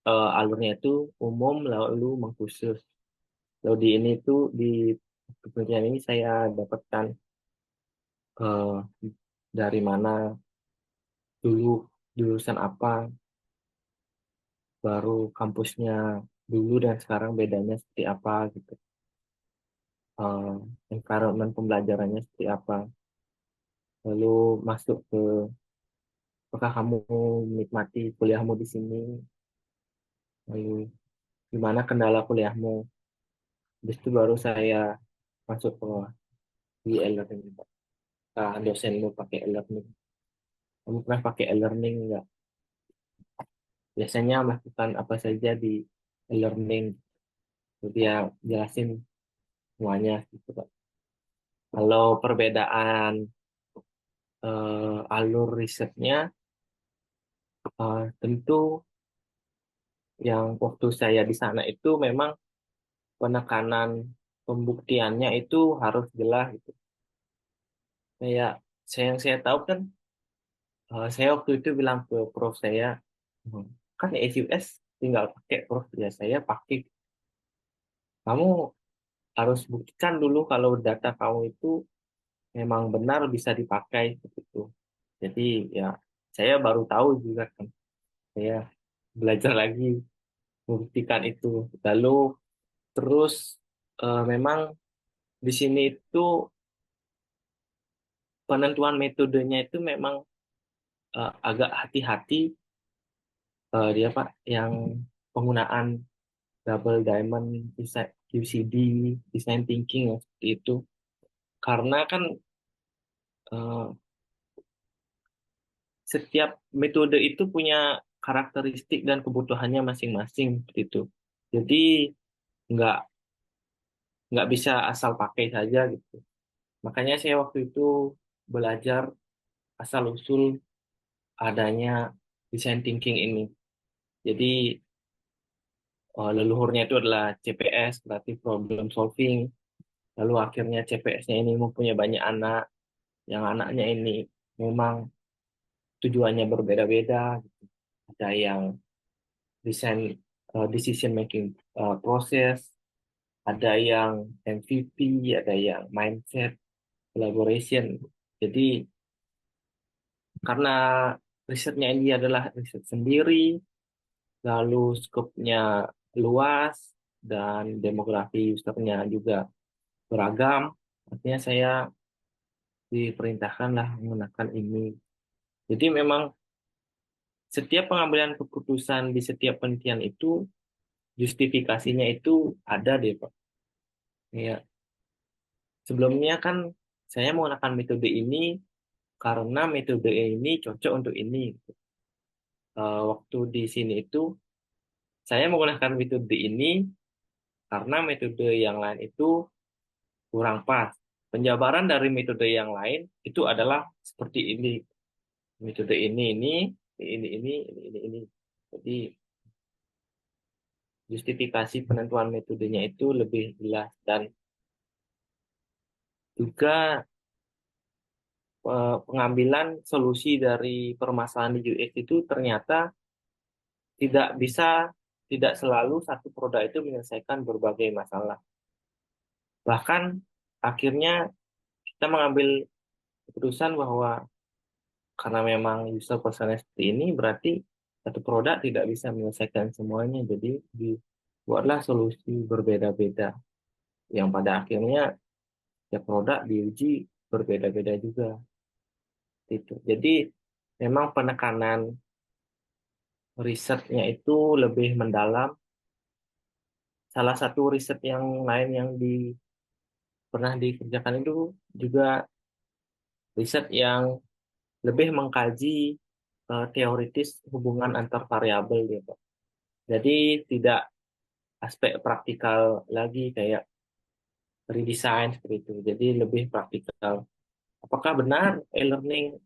alurnya itu umum lalu mengkhusus. Lalu di ini tuh di kepentingan ini saya dapatkan eh, dari mana dulu, jurusan apa, baru kampusnya dulu dan sekarang bedanya seperti apa gitu. Eh, Environment pembelajarannya seperti apa. Lalu masuk ke apakah kamu menikmati kuliahmu di sini, lalu gimana kendala kuliahmu. Habis itu baru saya masuk ke di e-learning. Dosenmu pakai e-learning. Kamu pernah pakai e-learning nggak? Biasanya melakukan apa saja di e-learning. Jadi dia jelasin semuanya gitu, Pak. Kalau perbedaan alur risetnya, tentu yang waktu saya di sana itu memang penekanan pembuktiannya itu harus jelas gitu. Kayak yang saya tahu kan, saya waktu itu bilang ke prof saya, "Hmm, kan SUS tinggal pakai prof ya, saya pakai. Kamu harus buktikan dulu kalau data kamu itu memang benar bisa dipakai begitu." Jadi ya saya baru tahu juga kan, saya belajar lagi membuktikan itu. Lalu terus memang di sini itu penentuan metodenya itu memang agak hati-hati, dia Pak, yang penggunaan double diamond QCD, design thinking ya, seperti itu. Karena kan eh, setiap metode itu punya karakteristik dan kebutuhannya masing-masing seperti itu. Jadi nggak nggak bisa asal pakai saja gitu. Makanya saya waktu itu belajar asal usul adanya design thinking ini. Jadi leluhurnya itu adalah CPS, Creative Problem Solving. Lalu akhirnya CPS-nya ini mempunyai banyak anak, yang anaknya ini memang tujuannya berbeda-beda, gitu. Ada yang design decision making proses, ada yang MVP, ada yang mindset, collaboration. Jadi karena risetnya ini adalah riset sendiri, lalu skopnya luas, dan demografi usernya juga beragam, artinya saya diperintahkan lah menggunakan ini. Jadi memang setiap pengambilan keputusan di setiap penelitian itu justifikasinya itu ada deh, Pak. Ya, sebelumnya kan saya menggunakan metode ini karena metode ini cocok untuk ini. Waktu di sini itu saya menggunakan metode ini karena metode yang lain itu kurang pas. Penjabaran dari metode yang lain itu adalah seperti ini. Metode ini. Jadi justifikasi penentuan metodenya itu lebih jelas, dan juga pengambilan solusi dari permasalahan di UX itu ternyata tidak bisa, tidak selalu satu produk itu menyelesaikan berbagai masalah. Bahkan akhirnya kita mengambil keputusan bahwa karena memang user personanya seperti ini, berarti satu produk tidak bisa menyelesaikan semuanya. Jadi dibuatlah solusi berbeda-beda yang pada akhirnya ya produk diuji berbeda-beda juga. Itu. Jadi memang penekanan risetnya itu lebih mendalam. Salah satu riset yang lain yang pernah dikerjakan itu juga riset yang lebih mengkaji teoritis hubungan antar variabel dia, Pak. Jadi tidak aspek praktikal lagi kayak redesign seperti itu. Jadi lebih praktikal. Apakah benar e-learning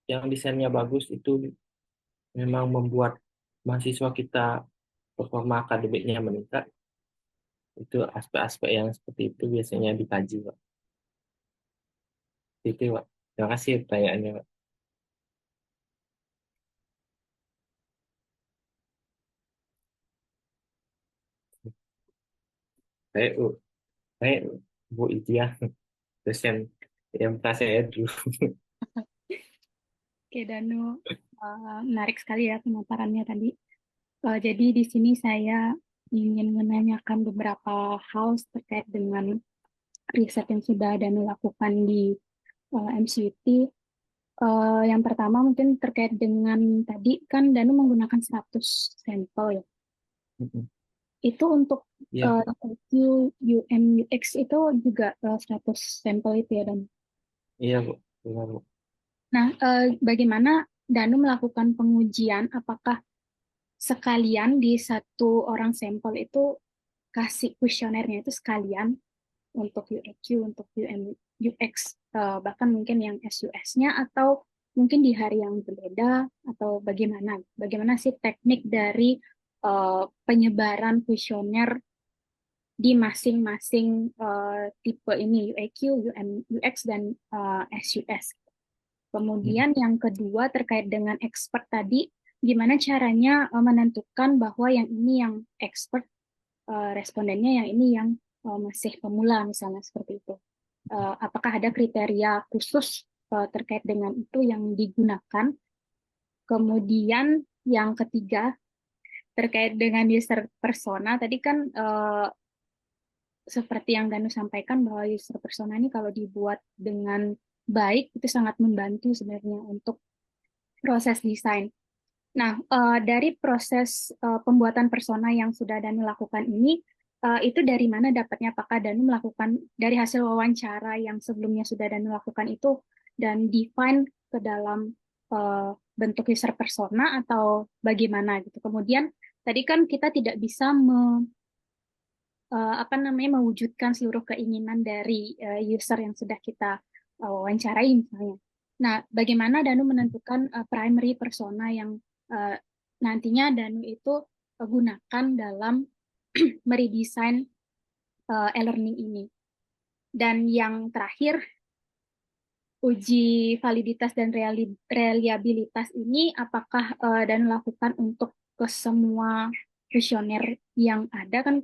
yang desainnya bagus itu memang membuat mahasiswa kita performa akademiknya meningkat? Itu aspek-aspek yang seperti itu biasanya dikaji, Pak. Itu, Pak. Terima kasih pertanyaannya, Pak. Baik, Bu. Baik, Bu Itia, dosen IMK saya dulu. Oke, Danu, menarik sekali ya pemaparannya tadi. Jadi di sini saya ingin menanyakan beberapa hal terkait dengan riset yang sudah Danu lakukan di MCUT. Yang pertama mungkin terkait dengan tadi kan Danu menggunakan 100 sampel ya. Itu untuk Iya, IQ, UM, UX itu juga 100 sampel itu ya, Dan. iya, Bu. Benar, Bu. Nah, bagaimana Danu melakukan pengujian? Apakah sekalian di satu orang sampel itu kasih kuesionernya itu sekalian untuk UEQ, untuk UM, UX, bahkan mungkin yang SUS-nya, atau mungkin di hari yang berbeda, atau bagaimana? Bagaimana sih teknik dari penyebaran kuesioner di masing-masing tipe ini, UEQ, UX, dan SUS. Kemudian yang kedua terkait dengan expert tadi, gimana caranya menentukan bahwa yang ini yang expert, respondennya yang ini yang masih pemula misalnya seperti itu. Apakah ada kriteria khusus terkait dengan itu yang digunakan? Kemudian yang ketiga terkait dengan user persona, tadi kan seperti yang Danu sampaikan bahwa user persona ini kalau dibuat dengan baik itu sangat membantu sebenarnya untuk proses desain. Nah, dari proses pembuatan persona yang sudah Danu lakukan ini, itu dari mana dapatnya? Apakah Danu melakukan dari hasil wawancara yang sebelumnya sudah Danu lakukan itu dan define ke dalam bentuk user persona atau bagaimana gitu? Kemudian tadi kan kita tidak bisa mewujudkan seluruh keinginan dari user yang sudah kita wawancarai misalnya. Nah, bagaimana Danu menentukan primary persona yang nantinya Danu itu gunakan dalam meredesain e-learning ini. Dan yang terakhir, uji validitas dan reliabilitas ini apakah Danu lakukan untuk ke semua kuesioner yang ada kan,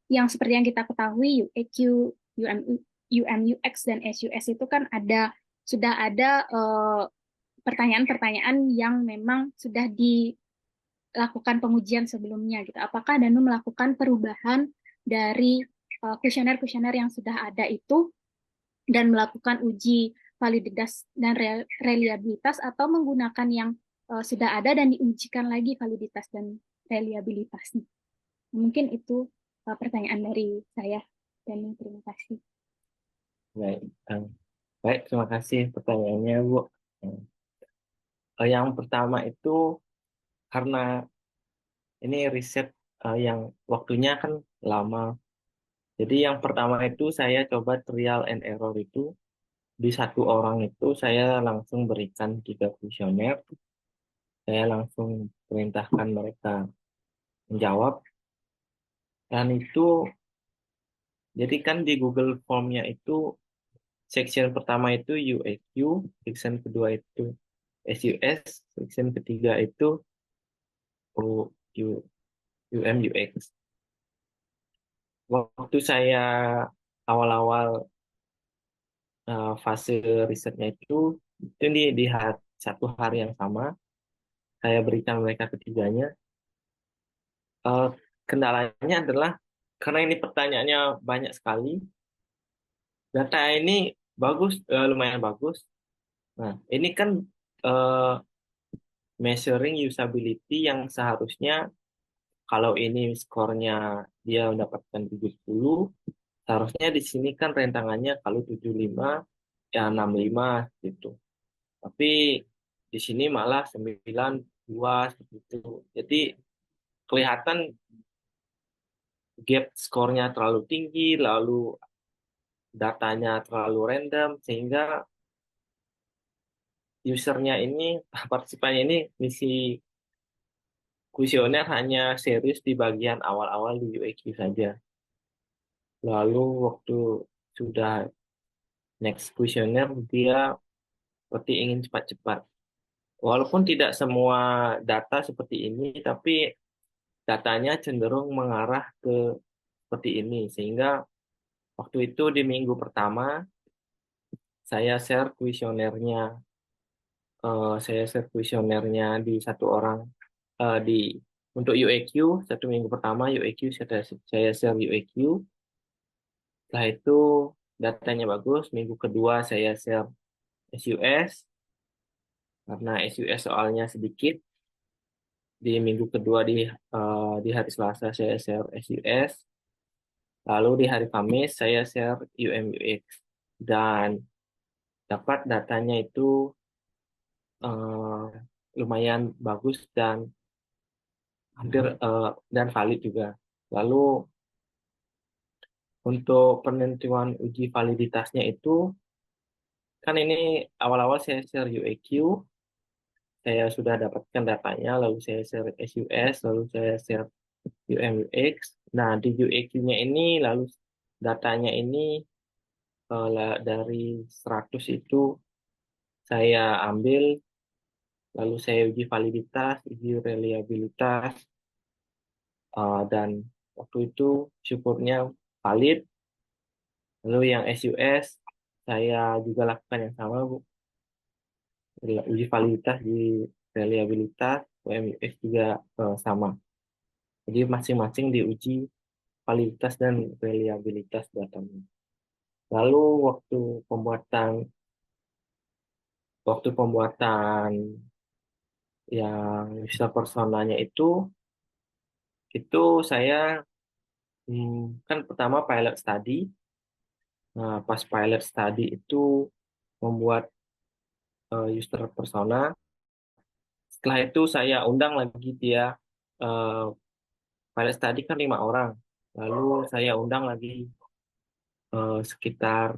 yang seperti yang kita ketahui UEQ, UX, dan SUS itu kan sudah ada pertanyaan-pertanyaan yang memang sudah dilakukan pengujian sebelumnya gitu. Apakah Danu melakukan perubahan dari kuesioner-kuesioner yang sudah ada itu dan melakukan uji validitas dan reliabilitas, atau menggunakan yang sudah ada dan diujikan lagi validitas dan reliabilitasnya? Mungkin itu pertanyaan dari saya, dan terima kasih. Baik, baik, terima kasih pertanyaannya, Bu. Yang pertama itu karena ini riset yang waktunya kan lama. Jadi yang pertama itu saya coba trial and error itu di satu orang itu saya langsung berikan 3 kuesioner. Saya langsung perintahkan mereka menjawab. Dan itu, jadi kan di Google Form-nya itu section pertama itu UAQ, section kedua itu SUS, section ketiga itu UMUX. Waktu saya awal-awal fase risetnya itu di satu hari yang sama, saya berikan mereka ketiganya. Kendalanya adalah karena ini pertanyaannya banyak sekali, data ini bagus, lumayan bagus. Nah, ini kan eh, measuring usability yang seharusnya kalau ini skornya dia mendapatkan 70, seharusnya di sini kan rentangannya kalau 75 ya 65 gitu. Tapi Di sini malah 9, 2 seperti itu. Jadi kelihatan gap skornya terlalu tinggi, lalu datanya terlalu random, sehingga usernya ini, partisipannya ini misi kuesioner hanya serius di bagian awal-awal di UEQ saja. Lalu waktu sudah next kuesioner, dia seperti ingin cepat-cepat. Walaupun tidak semua data seperti ini, tapi datanya cenderung mengarah ke seperti ini. Sehingga waktu itu di minggu pertama, saya share kuesionernya. Saya share kuesionernya di satu orang di untuk UEQ. Satu minggu pertama UEQ saya share UEQ. Setelah itu datanya bagus. Minggu kedua saya share SUS karena SUS soalnya sedikit. Di minggu kedua di hari Selasa saya share SUS. Lalu di hari Kamis saya share UM/UX dan dapat datanya itu lumayan bagus dan hampir dan valid juga. Lalu untuk penentuan uji validitasnya itu kan ini awal-awal saya share UEQ, saya sudah dapatkan datanya, lalu saya share SUS, lalu saya share UM/UX. Nah, di UEQ-nya ini lalu datanya ini dari 100 itu saya ambil, lalu saya uji validitas, uji reliabilitas, dan waktu itu syukurnya valid. Lalu yang SUS saya juga lakukan yang sama, Bu. Uji validitas di reliabilitas, UM/UX juga sama. Jadi masing-masing diuji validitas dan reliabilitas datanya. Lalu waktu pembuatan yang user personanya itu saya kan pertama pilot study. Nah, pas pilot study itu membuat user persona. Setelah itu saya undang lagi dia, pilot study kan 5 orang. Lalu saya undang lagi sekitar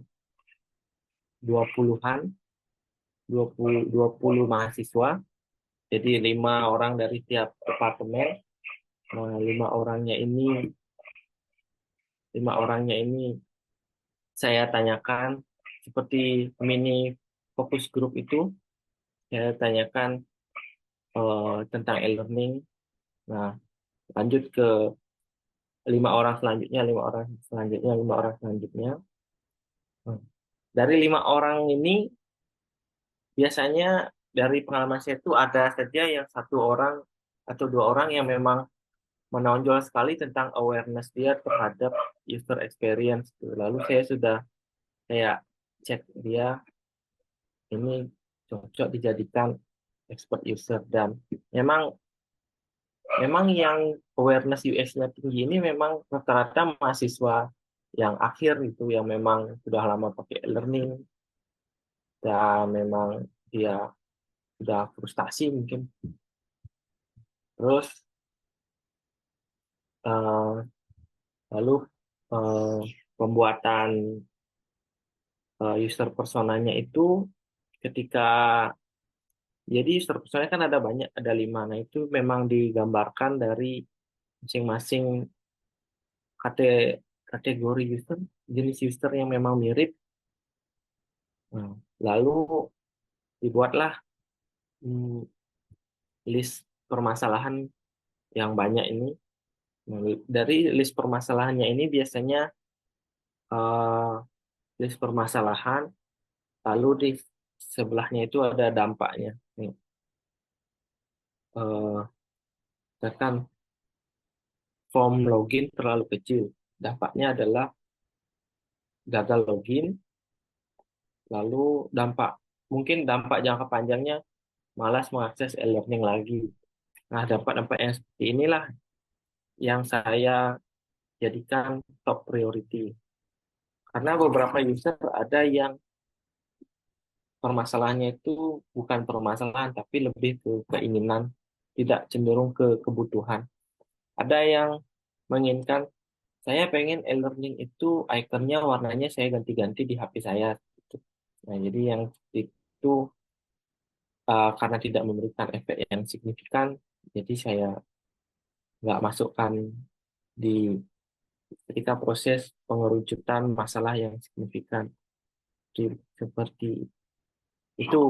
20-an, 20 mahasiswa. Jadi 5 orang dari tiap departemen. Nah, 5 orangnya ini saya tanyakan seperti mini focus group itu. Saya tanyakan tentang e-learning. Nah, lanjut ke 5 orang selanjutnya, 5 orang selanjutnya, 5 orang selanjutnya. Dari 5 orang ini biasanya dari pengalaman saya itu ada saja yang 1 orang atau 2 orang yang memang menonjol sekali tentang awareness dia terhadap user experience. Lalu saya sudah kayak cek dia ini cocok dijadikan expert user, dan memang yang awareness UX-nya tinggi ini memang rata-rata mahasiswa yang akhir itu yang memang sudah lama pakai e-learning dan memang dia sudah frustasi mungkin. Terus lalu pembuatan user personanya itu ketika jadi user personanya kan ada banyak, ada 5. Nah, itu memang digambarkan dari masing-masing kategori user, jenis user yang memang mirip. Nah, lalu dibuatlah list permasalahan yang banyak ini. Nah, dari list permasalahannya ini biasanya list permasalahan, lalu di sebelahnya itu ada dampaknya. Nih, misalkan form login terlalu kecil, dampaknya adalah gagal login. Lalu mungkin dampak jangka panjangnya malas mengakses e-learning lagi. Nah, dampak-dampak yang seperti inilah yang saya jadikan top priority. Karena beberapa user ada yang permasalahannya itu bukan permasalahan, tapi lebih ke keinginan, tidak cenderung ke kebutuhan. Ada yang menginginkan, saya pengen e-learning itu ikonnya warnanya saya ganti-ganti di HP saya, gitu. Nah, jadi yang itu karena tidak memberikan efek yang signifikan, jadi saya nggak masukkan di ketika proses pengerucutan masalah yang signifikan. Seperti itu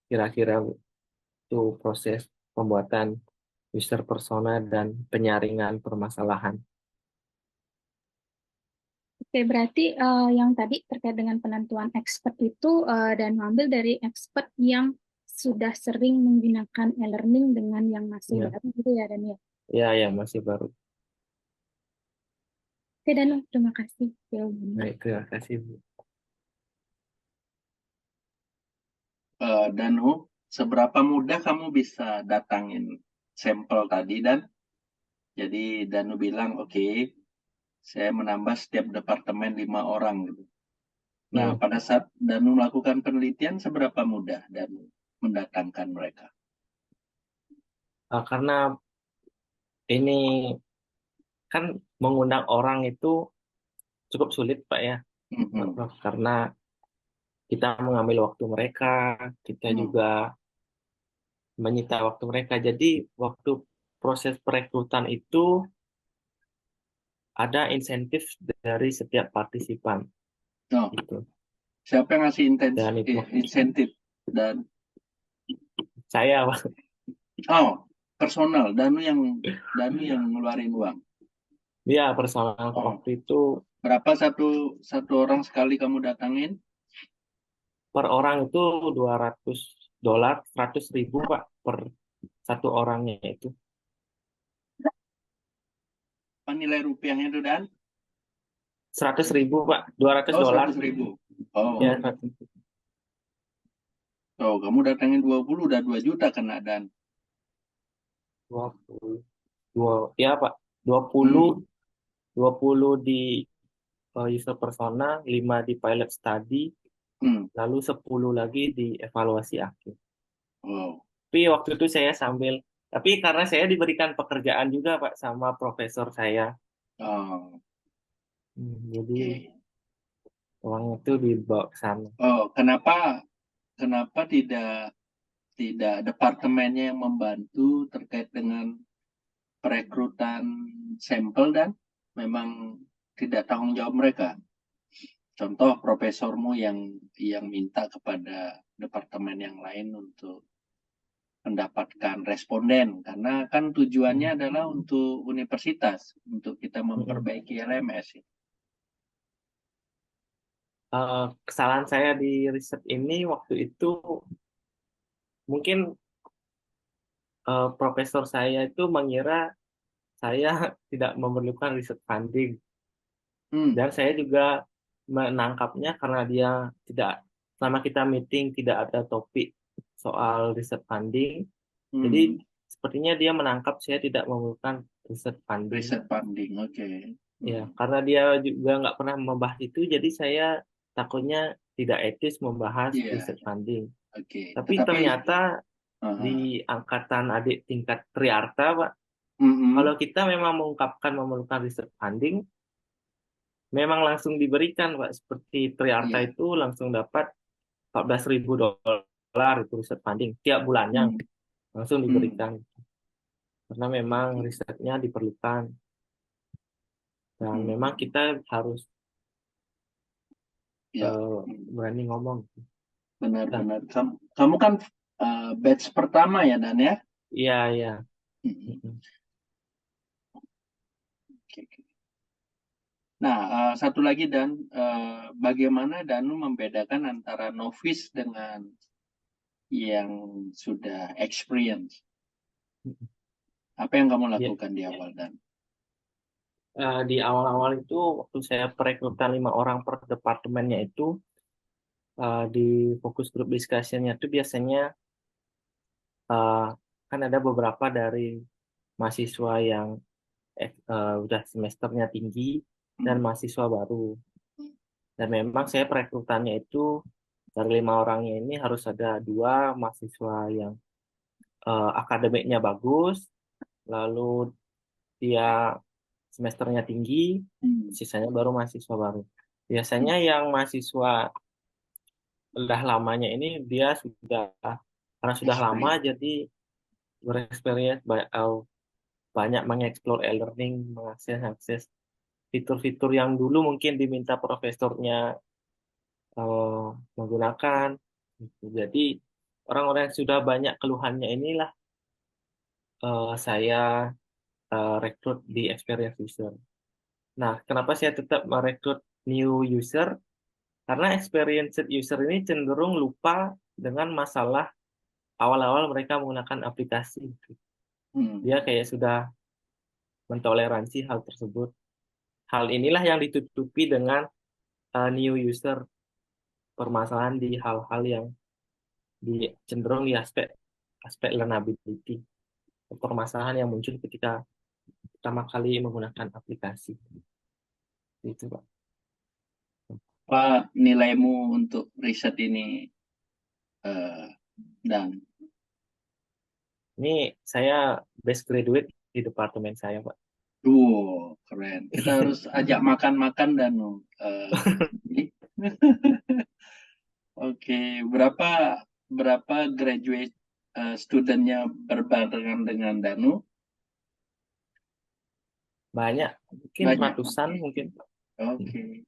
kira-kira itu proses pembuatan user persona dan penyaringan permasalahan. Oke, berarti yang tadi terkait dengan penentuan expert itu dan ambil dari expert yang sudah sering menggunakan e-learning dengan yang masih Ya, baru gitu ya, Daniel. ya masih baru. Oke, Danu, terima kasih jawabannya. Baik, terima kasih, Bu. Danu, seberapa mudah kamu bisa datangin sampel tadi dan jadi Danu bilang oke, saya menambah setiap departemen 5 orang gitu. Nah, Hmm, pada saat Danu melakukan penelitian, seberapa mudah Danu mendatangkan mereka? karena ini kan mengundang orang itu cukup sulit, Pak ya. Mhm. Karena kita mengambil waktu mereka, kita Hmm. juga menyita waktu mereka. Jadi waktu proses perekrutan itu ada insentif dari setiap partisipan Oh, gitu. siapa yang ngasih Dan itu insentif? Dan saya, Pak. oh, personal, Danu yang ngeluarin uang. Dia personal Oh, waktu itu berapa satu orang sekali kamu datangin? per orang itu $200, 100.000 Pak per satu orangnya itu. Apa nilai rupiahnya itu Dan? 100.000 Pak, 200 Oh, dolar 100.000. Oh, ya 100. oh, kamu datangin 20 udah 2 juta kena Dan. 20 ya Pak, 20 Hmm. 20 di user persona, 5 di pilot study, Hmm. lalu 10 lagi di evaluasi akhir. Oh, Tapi waktu itu saya tapi karena saya diberikan pekerjaan juga Pak sama profesor saya. oh, Jadi oke. uang itu dibawa ke sana. Oh, kenapa tidak departemennya yang membantu terkait dengan perekrutan sampel dan memang tidak tanggung jawab mereka? Contoh profesormu yang minta kepada departemen yang lain untuk mendapatkan responden karena kan tujuannya Hmm. adalah untuk universitas untuk kita Mm-mm. memperbaiki LMS. Kesalahan saya di riset ini waktu itu mungkin profesor saya itu mengira saya tidak memerlukan riset funding, Hmm. dan saya juga menangkapnya karena dia tidak, selama kita meeting tidak ada topik soal riset funding, jadi Hmm. sepertinya dia menangkap saya tidak memerlukan riset funding. Riset funding, oke. Ya, Hmm. karena dia juga nggak pernah membahas itu, jadi saya takutnya tidak etis membahas Iya, riset funding. oke. Tapi Tetapi ternyata di uh, angkatan adik tingkat Triarta, Pak, kalau mm-mm. kita memang mengungkapkan memerlukan riset funding, memang langsung diberikan, Pak. Seperti Triarta Iya. itu langsung dapat $14.000 itu riset funding tiap bulannya, Hmm. langsung Hmm. diberikan. Karena memang Oke. risetnya diperlukan. Dan memang Hmm. kita harus Ya, eh, berani ngomong. Nah, benar-benar. Kamu kan batch pertama ya, Dan ya? iya, iya. Hmm. Mm-mm. Oke, oke. Nah, satu lagi Dan, bagaimana Danu membedakan antara novice dengan yang sudah experience? Apa yang kamu Ya, lakukan di awal Dan? di awal-awal itu waktu saya perekrutan 5 orang per departemennya itu, di fokus group discussion-nya itu biasanya eh, kan ada beberapa dari mahasiswa yang udah semesternya tinggi dan Hmm. mahasiswa baru. Dan memang saya perekrutannya itu Dari 5 orangnya ini harus ada 2 mahasiswa yang akademiknya bagus, lalu dia semesternya tinggi, Hmm. sisanya baru mahasiswa baru. Biasanya yang mahasiswa udah lamanya ini dia karena sudah lama Experience. jadi berexperience banyak mengeksplor e-learning, mengakses fitur-fitur yang dulu mungkin diminta profesornya menggunakan. Jadi orang-orang yang sudah banyak keluhannya inilah saya rekrut di experience user. Nah, kenapa saya tetap merekrut new user? Karena experienced user ini cenderung lupa dengan masalah awal-awal mereka menggunakan aplikasi. Hmm. Dia kayak sudah mentoleransi hal tersebut. Hal inilah yang ditutupi dengan new user, permasalahan di hal-hal yang cenderung di aspek aspek learnability, permasalahan yang muncul ketika pertama kali menggunakan aplikasi. Itu, Pak. Apa nilaimu untuk riset ini, Dan? Ini saya best graduate di departemen saya, Pak. Keren. Kita harus ajak makan-makan dan oke, berapa graduate studentnya berbarengan dengan Danu? Banyak, mungkin Banyak. ratusan Oke. mungkin. Oke.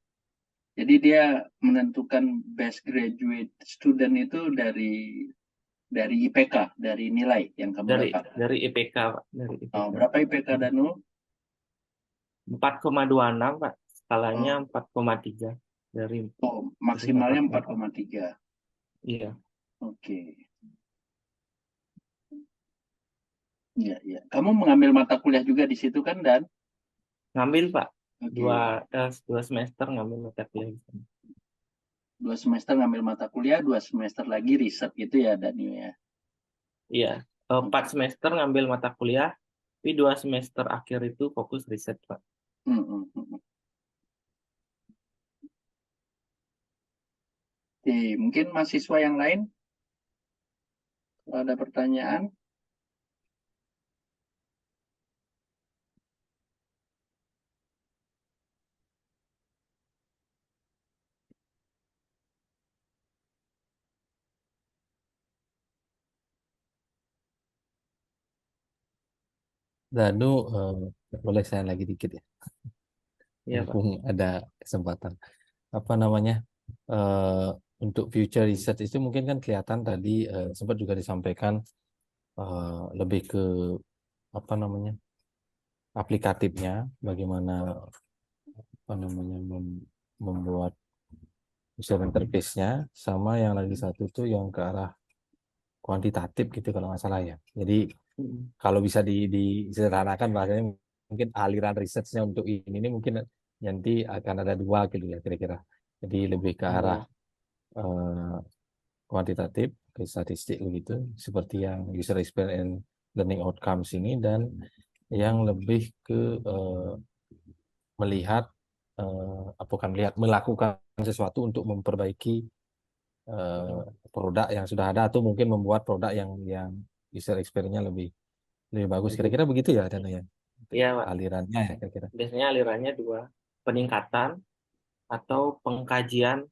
Jadi dia menentukan best graduate student itu dari IPK, dari nilai yang kamu dapat. Dari IPK, Pak. Dari IPK. Berapa IPK Danu? 4,26, Pak. Skalanya Oh, 4,3 dari maksimalnya 4,3. 4,3. Iya, Oke. Iya, iya. Kamu mengambil mata kuliah juga di situ kan, Dan? ngambil, Pak. Oke. Dua semester ngambil mata kuliah di sana. 2 semester ngambil mata kuliah, 2 semester lagi riset gitu ya, Daniel ya. Iya, 4 semester ngambil mata kuliah, tapi 2 semester akhir itu fokus riset, Pak. Hmm, hmm, hmm. Oke, mungkin mahasiswa yang lain, kalau ada pertanyaan. Danu, boleh saya lagi dikit ya, Iya, Pak. mumpung ada kesempatan. Apa namanya? eh, untuk future research itu mungkin kan kelihatan tadi sempat juga disampaikan lebih ke apa namanya aplikatifnya, bagaimana apa namanya membuat user interface-nya, sama yang lagi satu itu yang ke arah kuantitatif gitu kalau nggak salah ya. Jadi Mm. kalau bisa disederhanakan bahasanya mungkin aliran risetnya untuk ini mungkin nanti akan ada 2 gitu ya kira-kira. Jadi lebih ke arah Iya. eh, kuantitatif ke statistik begitu seperti yang user experience and learning outcomes ini, dan yang lebih ke melihat bukan melihat melakukan sesuatu untuk memperbaiki produk yang sudah ada atau mungkin membuat produk yang user experience-nya lebih lebih bagus, kira-kira begitu ya Dana ya. Iya, Pak. Alirannya ya kira-kira. Biasanya alirannya 2, peningkatan atau pengkajian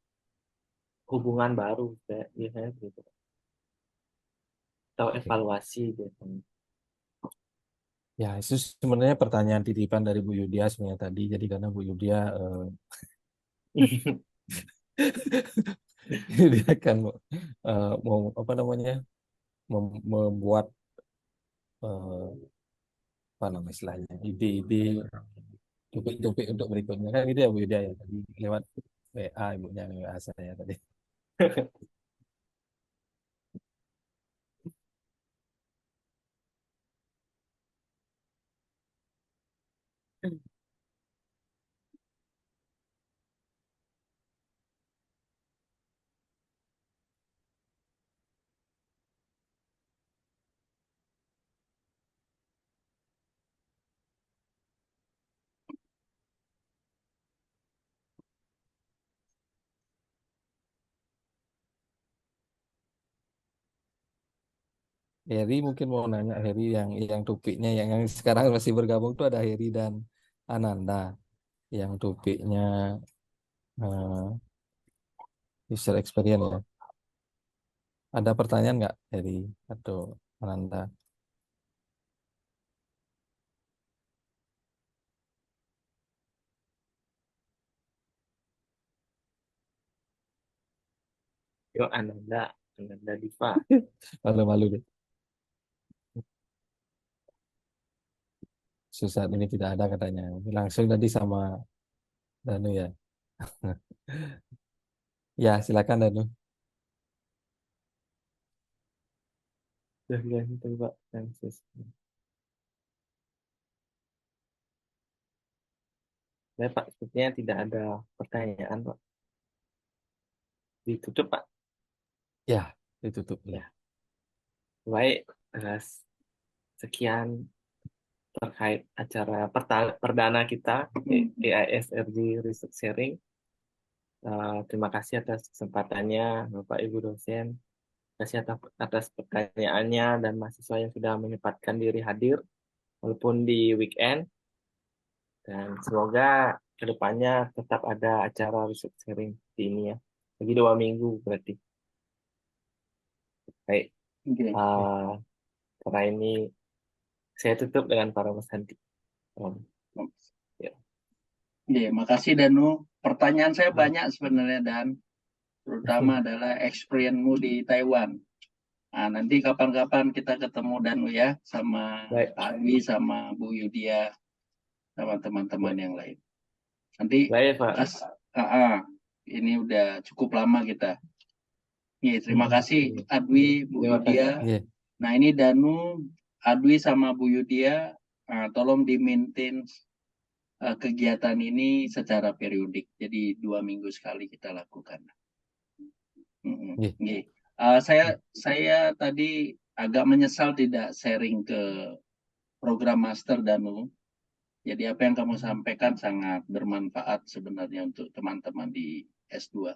hubungan baru, biasanya gitu. Atau Oke. evaluasi biasanya. Ya, itu sebenarnya pertanyaan titipan dari Bu Yudia sebenarnya tadi. Jadi karena Bu Yudia dia akan mau apa namanya membuat apa nama istilahnya ide-ide topik-topik untuk berikutnya kan gitu ya Bu Yudia ya tadi lewat WA ibunya WA saya tadi. Heri mungkin mau nanya, Heri yang topiknya yang sekarang masih bergabung tuh ada Heri dan Ananda. Yang topiknya user experience ya. Ada pertanyaan nggak Heri atau Ananda? Yuk, Ananda Diva. Malu-malu deh. Saat ini tidak ada katanya. Langsung tadi sama Danu ya. Ya, silakan Danu. Ya, itu Pak. Francis. Ya, Pak, sepertinya tidak ada pertanyaan, Pak. Ditutup, Pak. Ya, ditutup ya. Ya. Baik, sekian terkait acara perdana kita, AISRG Research Sharing. Terima kasih atas kesempatannya, Bapak Ibu dosen. Terima kasih atas pertanyaannya dan mahasiswa yang sudah menyempatkan diri hadir, walaupun di weekend. Dan semoga kedepannya tetap ada acara research sharing di ini ya. Lagi 2 minggu berarti. Baik, Oke. karena ini saya tutup dengan para Mas Handi. Ya. Oke, makasih Danu. Pertanyaan saya banyak sebenarnya Dan, terutama adalah experience-mu di Taiwan. Nah, nanti kapan-kapan kita ketemu Danu ya, sama Baik. Pak Dwi, sama Bu Yudia, sama teman-teman yang lain. Nanti Baik, Pak. ini udah cukup lama kita. Nih, terima kasih Adwi, Bu Terima Yudia. Iya. Nah, ini Danu, Adwi sama Bu Yudia, tolong di-maintain kegiatan ini secara periodik. Jadi 2 minggu sekali kita lakukan. Iya. Saya tadi agak menyesal tidak sharing ke program master Danu. Jadi apa yang kamu sampaikan sangat bermanfaat sebenarnya untuk teman-teman di S2.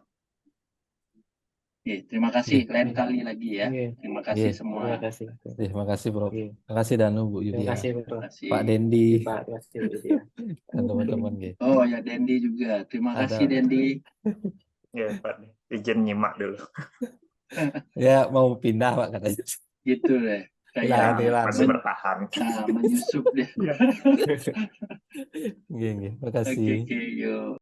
Terima kasih. Lain kali lagi ya. Terima kasih semua. Terima kasih. Terima kasih Bro. Terima kasih Danu, Bu Terima Yudia. kasih, Bro. Terima kasih. Pak Dendi Pak, terima kasih, Bu Yudia. dan teman-teman gitu. Oh ya, Dendi juga. Terima Ada. kasih Dendi. Ya Pak, izin nyimak dulu. Ya mau pindah Pak katanya. Gitu deh. Hilang, Kayak hilang. Masih bertahan. menyusup deh. Terima kasih. Oke, yuk.